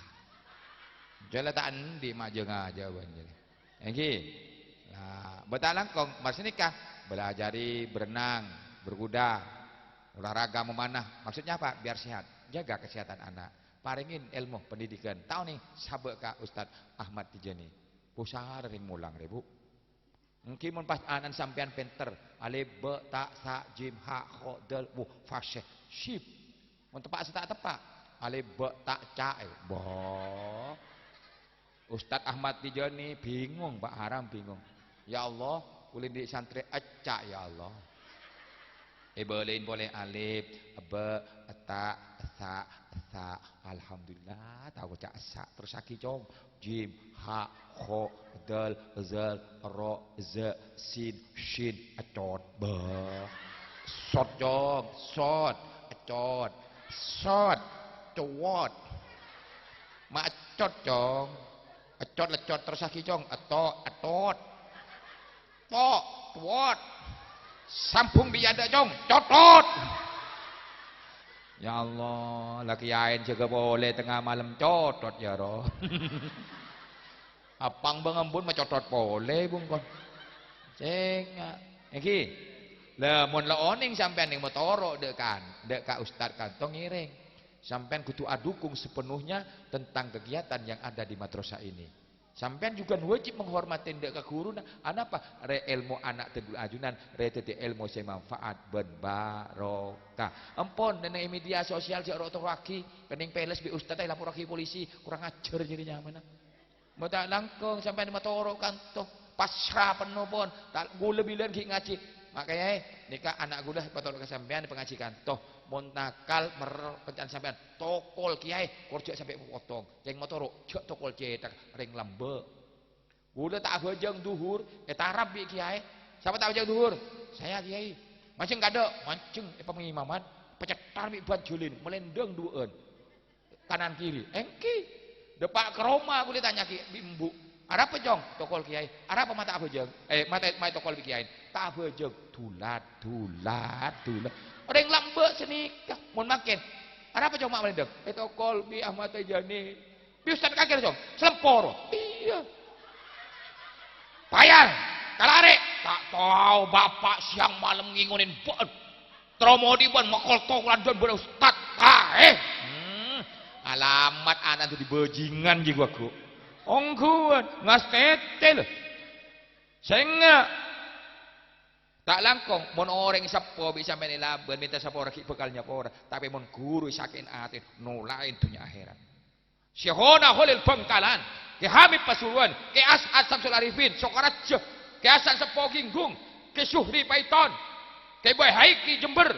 jalan tadi maju aja banjir engki nah betalang kong masih nikah belajari berenang berkuda olahraga memanah maksudnya apa biar sehat jaga kesehatan anak paringin ilmu pendidikan tahu nih sabek ka Ustadz Ahmad Tijani usaha dari mulang rebu mungkin mun pas anan sampean pinter alif ba ta sa jim ha kha dal bu fasyih syib mun tepak tak tepak alif ba ta ca ba Ustadz Ahmad Tijani bingung Pak Haram bingung ya Allah ulin di santri acak ya Allah boleh alif ba ta sa alhamdulillah tahu cak sa terus aki cong jim ha kho dal zal ro za sin shin acot ba sot cong sot acot sot cowot ma acot cong acot lecot terus aki cong atot to tuot sampung biada cong cotot ya Allah laki ain juga boleh tengah malam cotot ya roh apang bangambun macotot boleh bungkon ceng iki lah mun la oning sampean ning motoro dek ka ustad kantong ngiring Sampean kudu adukung sepenuhnya tentang kegiatan yang ada di madrasah ini. Sampean juga wajib menghormati ndak ke guru. Apa? Re ilmu anak tegul ajunan, re tete ilmu saya manfaat ben barokah. Ampun nenek media sosial jek roto waki, kening peles bi ustaz ai lapor waki polisi, kurang ajar jadinya mana. Mau tak langkung sampean matoro kanto, pasrah penuh pun, tak gula bilen ki ngaji. Makanya nikah anak gula patol ke sampean pengaji kanto, mun nakal pencan sampean tokol kiai korjek sampai potong. Yang motoro jek tokol cetak ring lambe. Gula tak bajang duhur, tarap bi kiai. Siapa tak bajang duhur? Saya kiai. Mancing kada, mancing pengimaman, pecetar bi ban julin, melendeng dueun. Kanan kiri, engki. Depak ke Roma aku ditanya ki bimbu. Ada apa jong? Tokol kiai. Ada apa mata apa jeng? Mata tokol kiai. Tak apa jeng? Dulat. Orang lambe senikah. Mohon makin. Ada apa jong mak melendeng? Tokol bi Ahmad Jani. Bi Ustaz kaget jong. Selempor. Iya. Payah. Kalare. Tak tahu bapak siang malam ngingunin buat. Tromodi ban makol tokolan dan ber Ustaz. Alamat anak itu dibajingan juga aku. Ongguan, ngas tete loh. Sehingga tak langkong, mon orang sapo bisa menilaban minta sapo orang bekalnya pora, tapi mon guru sakin atin nolain dunia akhirat. Syehona Holil Bangkalan, ke Habib Pasuruan, ke As'ad Samsul Arifin, Sokaraja, ke Hasan Sepo Ginggung, ke Syuhri Paiton, ke Boy Haiki Jember.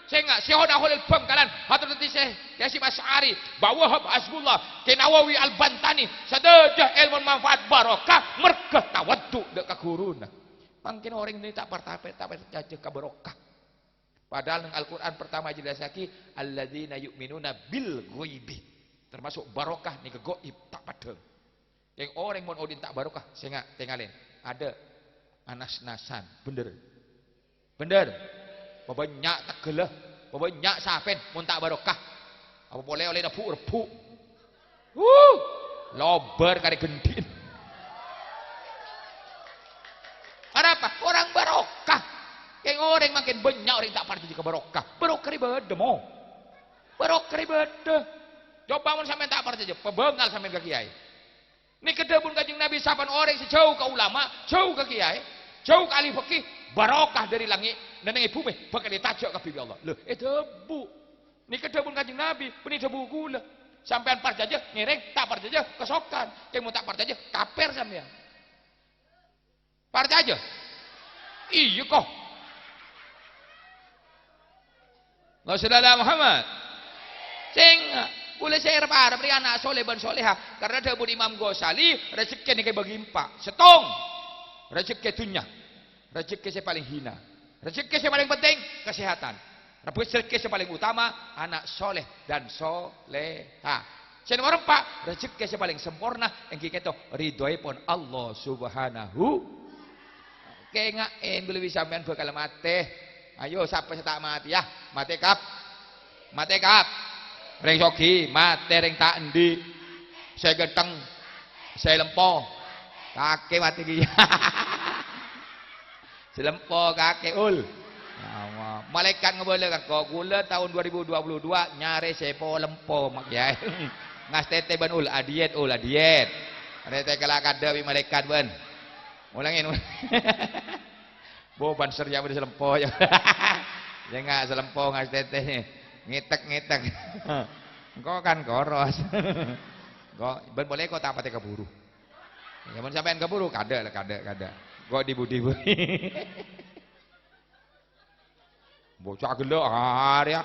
Sehingga Syehona Holil Bangkalan, Hadrati Syekh Yasim Asy'ari, Bawahab Hasbullah, Kenawawi Al-Bantani, sadajah ilmu manfaat barokah, mergah tawaddu dek ka guruna. Mungkin orang ini tak pertapet jajah ka barokah. Padahal dengan Al-Quran pertama jelas lagi, alladzina yu'minuna bil ghaibi. Termasuk barokah ni ke gaib tak padeng. Yang orang mun odin tak barokah, sehingga tengalin. Ada anas-nasan, bener. Banyak tak gelah, banyak safen mun tak barokah. Apa boleh oleh rebuk. Lober kali gendin. Ada apa? Orang barokah. Yang orang makin banyak orang tak parti ke barokah. Barokah ribet mo. Barokah ribet. Coba mun sampean tak parti aja, pebengal sampean ke kiai. Ini kedebun Kanjeng Nabi saban orang sejauh ke ulama, jauh ke kiai, jauh ke ahli fikih, barokah dari langit. Neneng ibu meh bakal ditajak ke bibi Allah. Loh, debu. Ini kedebun Kanjeng Nabi, ini debu gula. Sampean parjaja ngereng, tak parjaja kesokan. Yang mau tak parjaja kaper sampean. Parjaja. Iya kok. Nggak saudara Muhammad. Sehingga boleh saya harap beri anak soleh dan soleha. Karena debun Imam Ghazali rezeki ini kayak bagimpa. Setong. Rezeki dunia. Rezeki saya paling hina. Rezeki yang paling penting kesehatan. Rezeki yang paling utama anak soleh dan soleha. Yang nomor 4 rezeki yang paling sempurna yang kita ridhoi pun Allah Subhanahu. Oke ngaen boleh bisa sampean bakal mati. Ayo siapa tak mati ya? Mati kap. Ring sogi mati ring tak endi. Saya genteng. Saya lempo. Kaki mati ki. Selempo kakek ul. Malaikat ngebole kok gula tahun 2022 nyare sepo lempo mak ya. Ngas tete ban ul adiet. Rete kala kada wi malaikat ban. Ulangin. Bo ban serja beri selempo ya. Ya enggak selempo ngas tete. Ngitek. Engko kan koros. Kok ben boleh kok tak pate keburu. Ya mun sampean keburu kada. Kok dibudi-budi. Bocah gelek arya.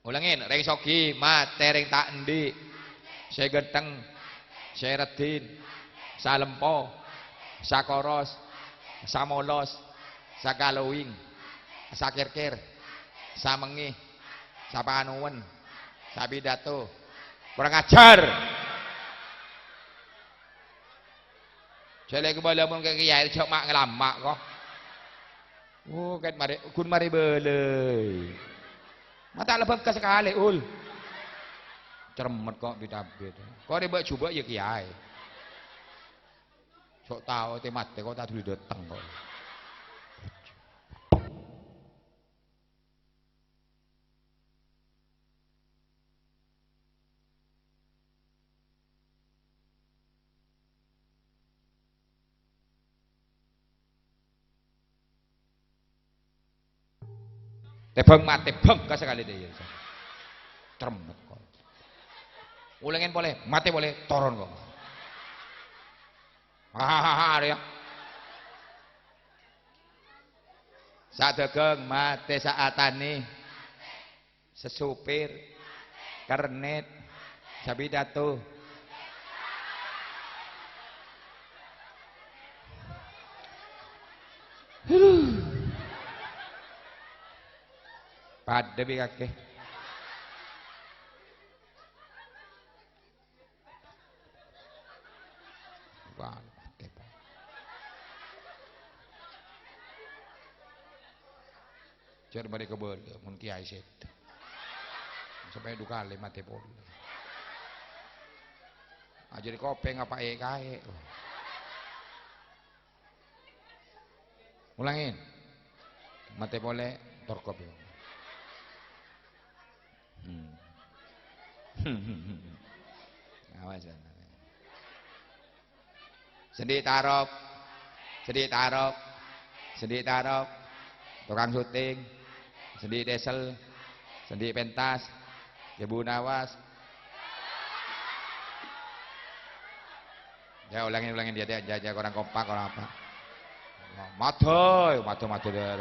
Ulangin, ring sogi, mate ring tak endi. Saya genteng, saya redin, saya lempo, saya koros, saya molos, saya galowing, saya kirkir, saya mengi, saya panuwen, saya pidato. Kurang ajar. Saya kembali mun ke kiai cok mak ngelamak kok. Kan mari belei. Mata lebek sekali ul. Cermet kok ditabet. Kok ribet coba ya kiai. Sok tahu te mate kok tak dulu dateng kok. Tebang mate beng sekali deh. Tremet kok. Ulangin boleh, mate boleh, toron kok. Ya. Sadegeng mate saatane sesupir kernet sabidatu pada bi kakek cer bari kebeur mun kiai set sampai duka le mate pol aja di kopeng apa kae ulangin mate pole torkop yo awas sendi tarok tukang syuting sendi desel sendi pentas ibu nawas ya ulangin dia jaga orang kompak orang apa matoy dia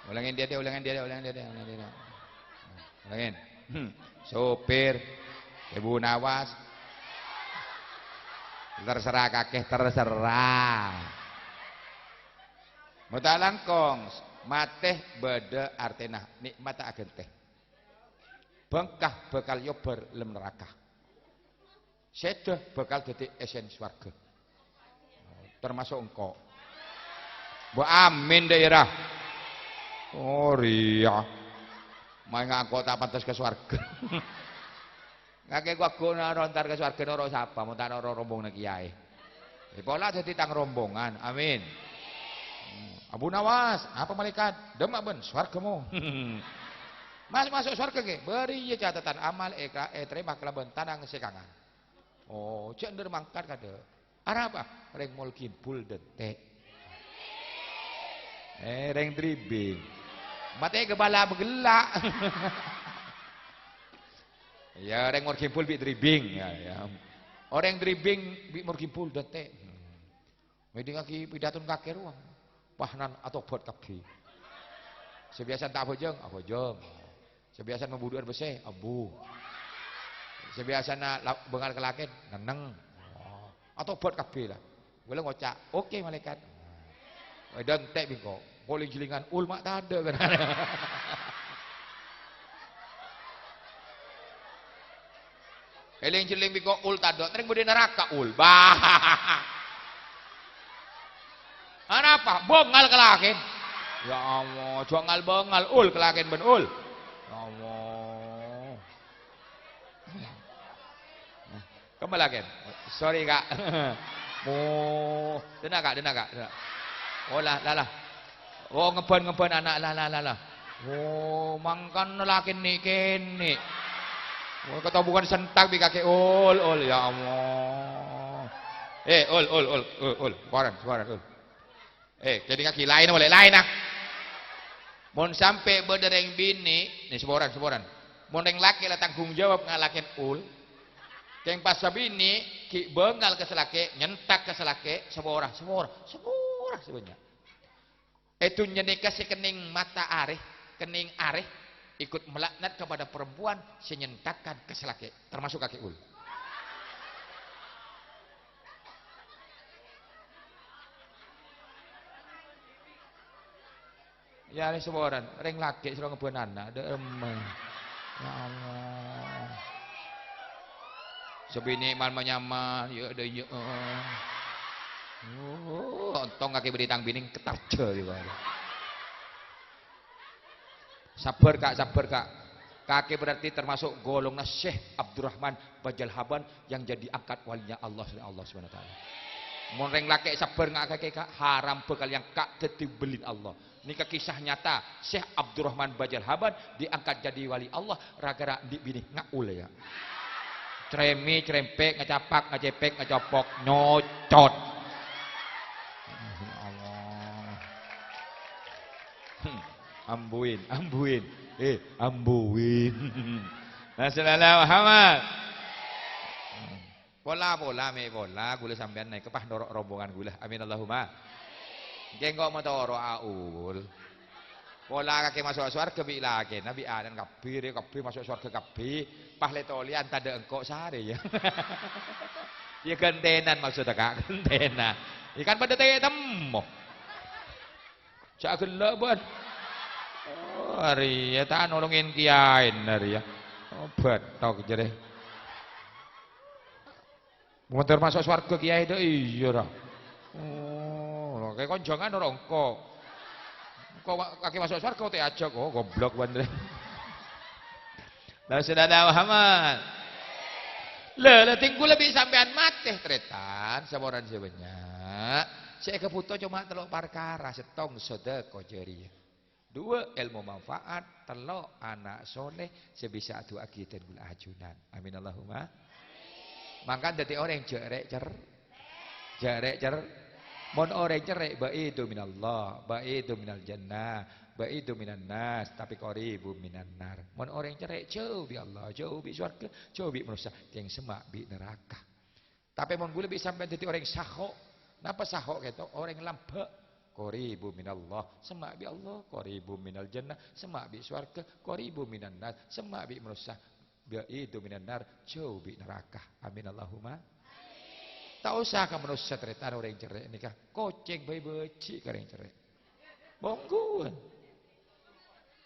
ulangin dia ulangin sopir ibu nawas terserah kakek terserah muta langkong mateh beda artena nikmat agen teh bengkah bakal yobar lem neraka sedah bakal jadi esen swarga termasuk engkau bu amin daerah oh ria main ngangkot tak pantas ke swarga ngake gua guna rontar ke swarga noro siapa mau tak noro rombong nak kiai pola jadi tang rombongan amin. Abu Nawas, apa malaikat? Demak ben, swargamu. Mas masuk swarga ke? Beri ye catatan amal terima kelaban tanang sekangan. Oh, cek nder mangkat kade. Arah apa? Reng mulki bul detek. Reng dribing. Mate gebala begelak. Ya, reng mulki bul bi dribing ya. Orang dribing bi mulki bul detek. Wedi kaki pidatun kakek ruang. Pahnan atau buat kaki sebiasa tak bojong sebiasa membudu air bersih abu sebiasa bengal kelakin neneng atau buat kaki lah boleh ngocak oke malaikat dan tek bingko boleh jelingan ulmak tak ada kan eling jeling bingko ul tak ada tering budi neraka ul bah apa? Bengal kelakin. Ya Allah, jangal bengal ul kelakin ben ul. Ya Allah. Kembali lagi. Sorry Kak. Oh, dengar Kak. Oh lah. Oh ngeben anak lah. Oh, mangkan lakin nih kene. Oh kata bukan sentak bi kakek ul ya Allah. Ul. Suaran ul. Jadi kaki lain boleh lain ah. Mon sampai berdereng bini, nih seboran. Mon yang laki lah tanggung jawab ngalakin ul. Yang pas sabini ki bengal ke selake, nyentak ke selake, seboran sebenarnya. Itu nyenika si kening mata areh, kening areh ikut melaknat kepada perempuan senyentakkan ke selake, termasuk kaki ul. Ya ini seorang reng laki suruh ngebun anak ada emang ya Allah sebini man menyaman ya ada ya ontong kaki beri tang bining ketarja juga sabar kak kaki berarti termasuk golongan Syekh Abdurrahman Bajalhaban yang jadi angkat walinya Allah subhanahu wa ta'ala mon reng laki sabar ngak kak haram bekal yang kak ditibelin Allah. Ini kisah nyata Syekh Abdurrahman Bajalhaban diangkat jadi wali Allah ragara di bini ngaul ya. Ceremi, cerempek, ngecapak, ngecepek, ngecopok, nyocot. Allah. Ambuin, ambuin. Ambuin. Nah, sallallahu Muhammad. Pola me pola gula sampean naik kepah dorok rombongan gula. Amin Allahumma. Jengkok motoro aul. Pola kaki masuk surga bi lagi. Nabi Adam kabir masuk surga kabir. Pahle tolian tada engkok sare ya. Ya gentenan maksudnya kak, gentenan. Ikan pada temo. Cak gelap buat. Oh, hari ya tak nolongin kiain hari ya. Oh, betok jadi. Motor masuk surga kiai itu iya dah. Oh, kayak konjongan orang kok. Kok kaki masuk surga kau teh ajak, oh goblok bener. Lah sudah ada Muhammad. Lah tinggu lebih sampean mati tretan saboran sebanyak. Saya kebutuh cuma telok perkara setong sedekah jariah. 2 ilmu manfaat, telok anak soleh sebisa atu akidan gula ajunan. Amin Allahumma. Maka dadi orang jerek mon orang cerek baidu minallah, baidu minal jannah, baidu minan nas, tapi qaribu minan nar. Mon orang cerek jauh bi Allah, jauh bi surga, jauh bi manusia, yang semak bi neraka. Tapi mon gue lebih sampai jadi orang sahok. Napa sahok gitu? Orang lambe. Qaribu minallah, semak bi Allah, qaribu minal jannah, semak bi surga, qaribu minan nas, semak bi manusia, baidu minan nar, jauh bi neraka. Amin Allahumma. Tak usah kamu manusia tretan orang cerai nikah. Koceng bayi beci kareng cerai. Bongguan.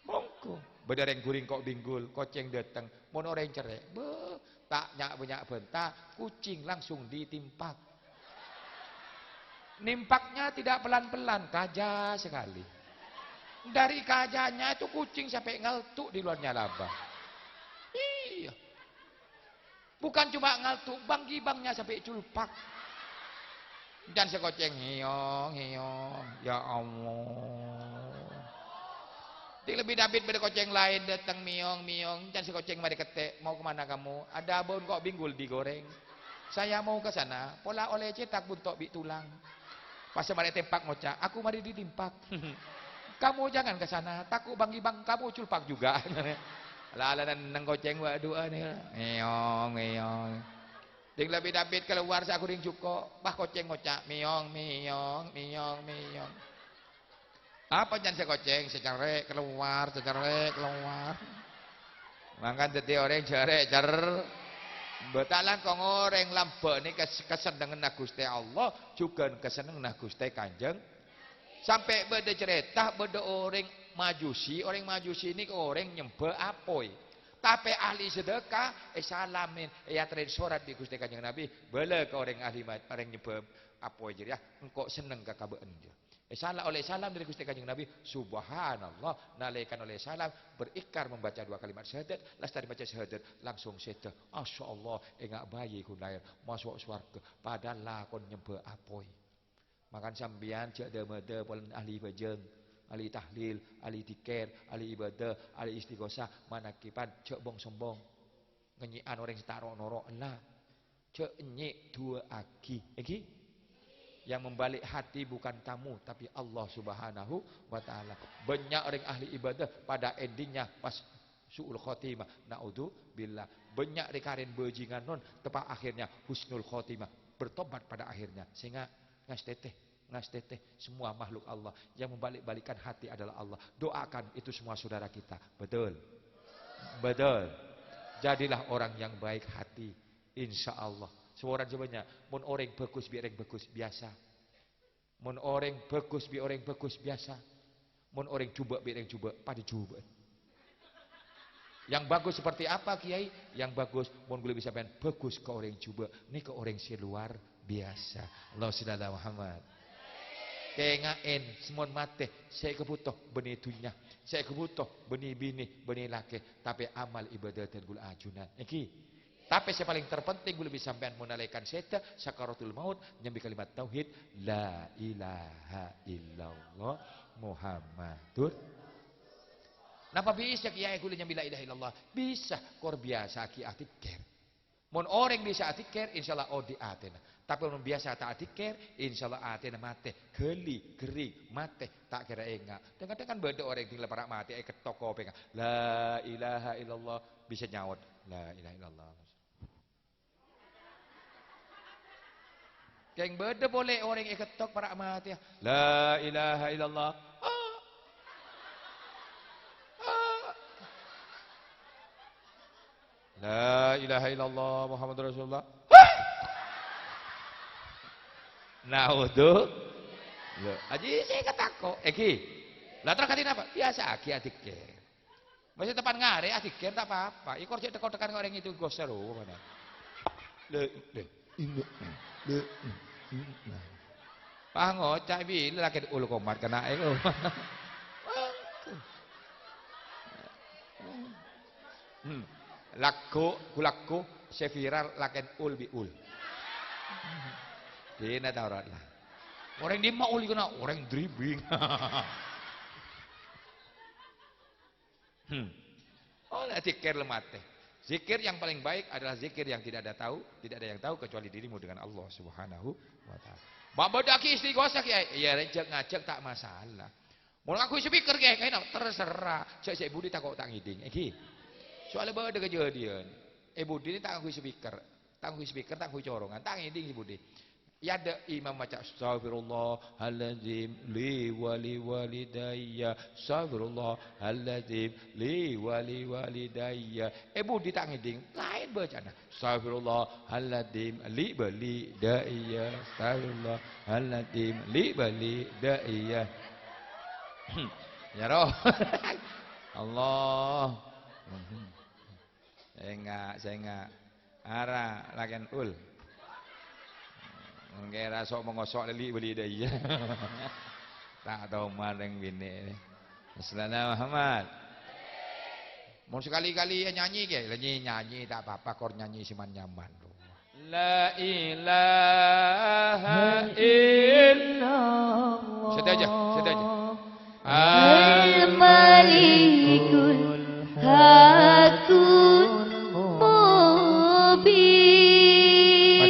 Bongku. Bedereng guring kok binggul. Koceng datang. Mau orang cerai. Tak banyak bentak. Kucing langsung ditimpak. Nimpaknya tidak pelan-pelan. Kaja sekali. Dari kajanya itu kucing sampai ngaltuk di luarnya laba. Iya. Bukan cuma ngaltuk, bang-gibangnya sampai culpak. Dan sekoceng hiong. Ya Allah. Tik lebih David pada koceng lain datang miong. Dan sekoceng mari ketek, mau kemana kamu? Ada abon kok binggul digoreng. Saya mau ke sana. Pola oleh cetak buntok bi tulang. Pas mari tempak ngocak, aku mari ditimpak. Kamu jangan ke sana, takut bang-gibang kamu culpak juga. Lala nang goceng waduh nih. Meong. Ding lebih David keluar sa kuring cuko, bah koceng ngocak meong. Apa jangan sekoceng secerek keluar. Mangkan dadi orang cerek betalan kong orang lambe ni kesenengan Gusti Allah, juga kesenengan Gusti Kanjeng. Sampai beda cerita beda orang majusi ini orang nyembah apoi. Tapi ahli sedekah salamin ya tren surat di Gusti Kanjeng Nabi bela ke orang ahli orang nyembah apoi jadi ya engkau seneng ke kabeen dia. Salah oleh salam dari Gusti Kanjeng Nabi subhanallah nalaikan oleh salam berikrar membaca 2 kalimat syahadat lestari baca syahadat langsung sedekah masyaallah engak bayi kunair masuk surga padahal lakon nyembah apoi. Makan sambian cek demede polen ahli bajeng, ahli tahlil, ahli dikir, ahli ibadah, ahli istighosah, manakipan cek bong sombong. Ngenyian orang setaro norok lah. Cek nyik 2 aki. Yang membalik hati bukan kamu tapi Allah Subhanahu wa taala. Banyak orang ahli ibadah pada endingnya pas suul khotimah. Naudzubillah. Banyak rekarin bajingan non tepat akhirnya husnul khotimah, bertobat pada akhirnya. Sehingga ngas teteh semua makhluk Allah yang membalik-balikan hati adalah Allah. Doakan itu semua saudara kita. Betul. Jadilah orang yang baik hati, insya Allah. Seorang sebenarnya mun orang bagus bi orang bagus biasa. Mun orang bagus bi orang bagus biasa. Mun orang coba bi orang coba pada coba. Yang bagus seperti apa Kiai? Yang bagus mun boleh bisa ben bagus ke orang coba, ni ke orang si luar biasa. Allah Subhanahu Muhammad. Kengain semua mate, saya kebutuh benih dunia, saya kebutuh benih bini, benih laki, tapi amal ibadah dan gula ajunan. Tapi yang paling terpenting gula bisa sampean menalaikan seta sakaratul maut nyambi kalimat tauhid la ilaha illallah Muhammadur. Napa bisa kiai gula nyambi la ilaha illallah? Bisa kor biasa ki aktif ker. Mun orang bisa atikir, insyaallah odi atena. Tapi mun biasa tak atikir, insyaallah atena mate, geli, gering, mate, tak kira enggak. Kadang-kadang kan beda orang tinggal para mati, ketok kopeng. La ilaha illallah bisa nyaut. La ilaha illallah. Yang beda boleh orang yang ketok para mati. La ilaha illallah. La ilaha illallah Muhammad Rasulullah. Naudhu. Aji saya katako. Eki. Lah terus katin apa? Biasa aki atikir. Masih tepan ngare atikir tak apa-apa. Ikor cek tekan orang itu gue seru mana. Le. Pango cai bi laki ulu komat kena ego. Kulaku seviral laken ul bi ul. Dina taurat lah. Orang di mau uli kena orang dribing. Oh, zikir lemate. Zikir yang paling baik adalah zikir yang tidak ada yang tahu kecuali dirimu dengan Allah Subhanahu wa taala. Babadaki istighosah kiai, ya ngajak tak masalah. Mau aku speaker kiai, terserah. Cek budi tak kok tak ngiding. Iki. Soalnya bawa ada kejadian. Budi ini tak aku speaker, tak aku corongan, tak ngiding si budi. Ya ada imam baca astagfirullahaladzim li wali walidayya astagfirullahaladzim li wali walidayya budi tak ngiding lain bacana astagfirullahaladzim li bali dayya astagfirullahaladzim li bali dayya ya roh Allah saya enggak ara lagian ul kira sok mengosok leli beli daya. Tak tahu mareng bini. Assalamualaikum Muhammad. Mau sekali-kali nyanyi ke? Nyanyi tak apa-apa kor nyanyi siman nyaman. La ilaha illallah. Sedih aja. Al-Malikul Hakul Mubin.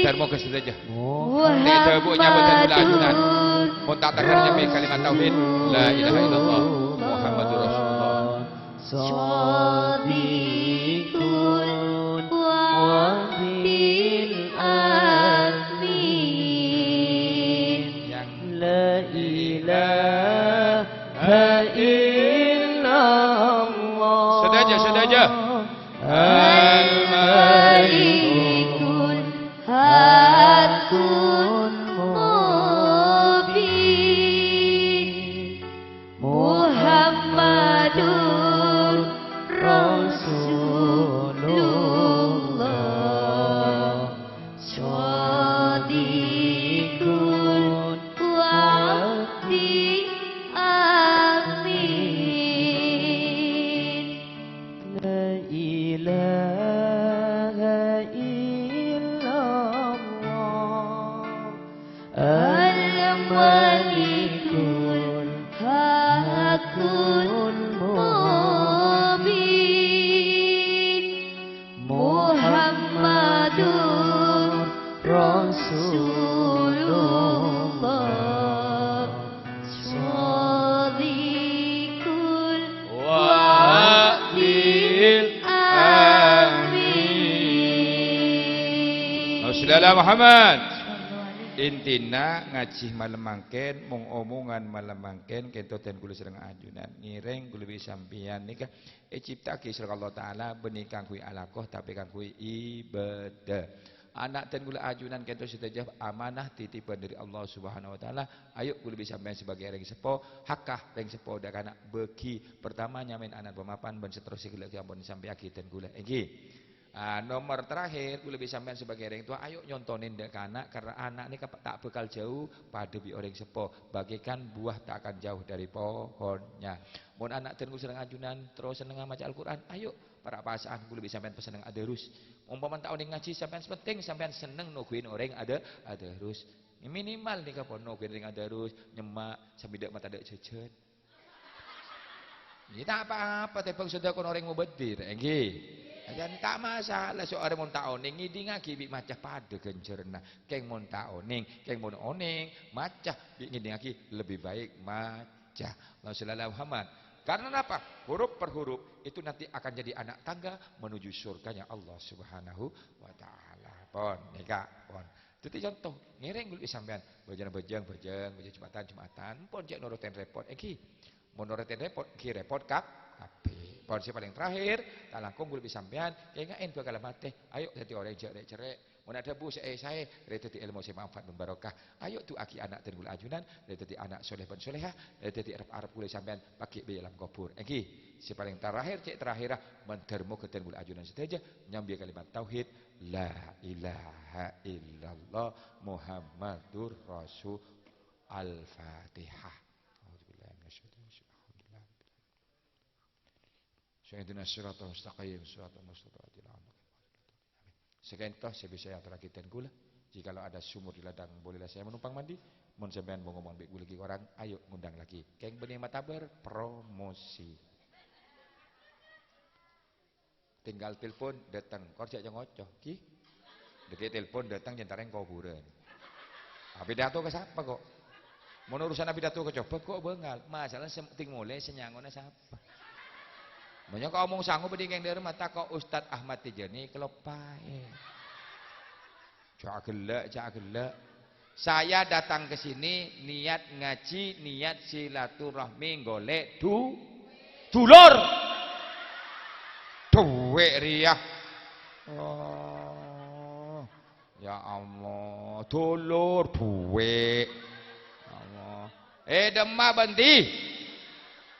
Matar mau ke sedih aja. Itu ibunya betul ajudan. Muntatakirnya bi kalimat tauhid la ilaha illallah Muhammadur Rasulullah. Shadiqul wa'dil amin. Yang La ilaha illallah. Sudah aja. Al-Malikul Hakul Mubin. Muhammadur Rasulullah. Shadiqul wa'di amin. La ilaha illallah. Al-Malikul Hakul Mubin. Muhammadur Rasulullah. Shadiqul wa'dil amin. Rasulullah Muhammad. Intina ngaji malam mangken mung omongan malam mangken kento ten kula sereng ajunan ngireng kula bisa sampeyan nika ciptake sira Allah taala benih kang kuwi alakoh tapi kang kuwi ibadah. Anak ten kula ajunan kento sedaya amanah titipan dari Allah Subhanahu wa taala. Ayo kula bisa sampeyan sebagai reng sepo hakah reng sepo dak anak beki pertama nyamin anak pemapan ban seterusnya kula ampun sampai akiten kula. Nggih. Nomor terakhir gue lebih sampean sebagai orang tua ayo nyontonin dek anak karena anak ini tak bekal jauh pada bi orang sepo bagaikan buah tak akan jauh dari pohonnya. Mun anak ten gue seneng ajunan terus seneng maca Al-Qur'an ayo para pasaan gue lebih sampean seneng adarus umpama tahun ngaji sampean penting sampean seneng nungguin orang ada adarus minimal nih kapon nungguin orang adarus nyemak sambil dak mata dak jejet. Ini tak apa-apa tapi sudah kon orang mau bedir nggih. Dan tak masalah seorang mon tak oning ngidi ngaki bi macah pada gencerna. Keng mon tak oning, keng mon oning, macah bi ngidi ngaki lebih baik macah. Allah sallallahu Muhammad. Karena apa? Huruf per huruf itu nanti akan jadi anak tangga menuju surganya Allah Subhanahu wa taala. Pon, nika, pon. Itu contoh, ngereng gul sampean, bejang jumatan, pon cek noroten repot. Eki, mau noroten repot, ki repot kabeh. Pon si paling terakhir, tak langkung gul sampean, kayak dua kali mati. Ayo jadi orang cerek. Mun ada bu saya dari ilmu saya manfaat dan barokah. Ayo tu aki anak dan gula ajunan, dari anak soleh dan solehah, dari Arab gula sampean pakai di dalam kubur. Eki, si paling terakhir cek terakhir mentermo ke dan gula ajunan saja nyambi kalimat tauhid la ilaha illallah Muhammadur Rasul Al-Fatihah. Sayyidina siratal mustaqim siratal mustaqim. Sekian toh saya bisa antara kita dan gula. Jikalau ada sumur di ladang bolehlah saya menumpang mandi. Mun sampean mau ngomong baik lagi orang, ayo ngundang lagi. Keng benih matabar promosi. Tinggal telepon datang, kor aja ngocoh ki. Deket telepon datang jentareng kuburan. Pidato ke siapa kok? Mau urusan pidato ke coba kok bengal. Masalah ting mulai senyangona siapa? Banyak kau omong sanggup berdikeng dari mata kau Ustadz Ahmad Tijani kelopai. Cak gelak. Saya datang ke sini niat ngaji, niat silaturahmi golek dulur. Duit riah. Oh, ya Allah, dulur duit. Allah. Demah benti.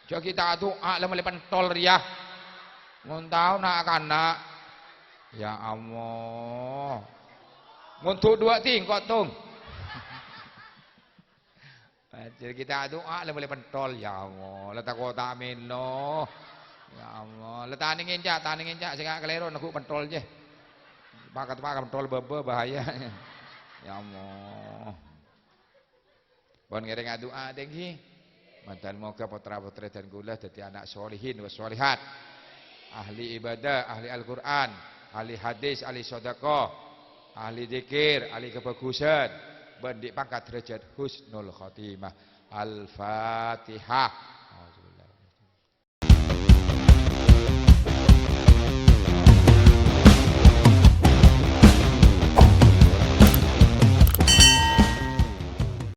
Jok kita doa lemah pentol riah. Ngontau nak kana. Ya Allah. Nguntuk dua tingkot tung. Jadi kita doa lemah pentol ya Allah. Letak kota amin lo. Ya Allah. Letak tani ngincak sehingga keliru aku pentol je. Pakat pentol bebe bahaya. Ya Allah. Bon ngereng doa dengki. Mantan moga putra-putri dan gula jadi anak solihin wa solihat. Ahli ibadah, ahli Al-Quran, ahli hadis, ahli sedekah, ahli zikir, ahli kebagusan. Bendik pangkat derajat husnul khotimah. Al-Fatihah.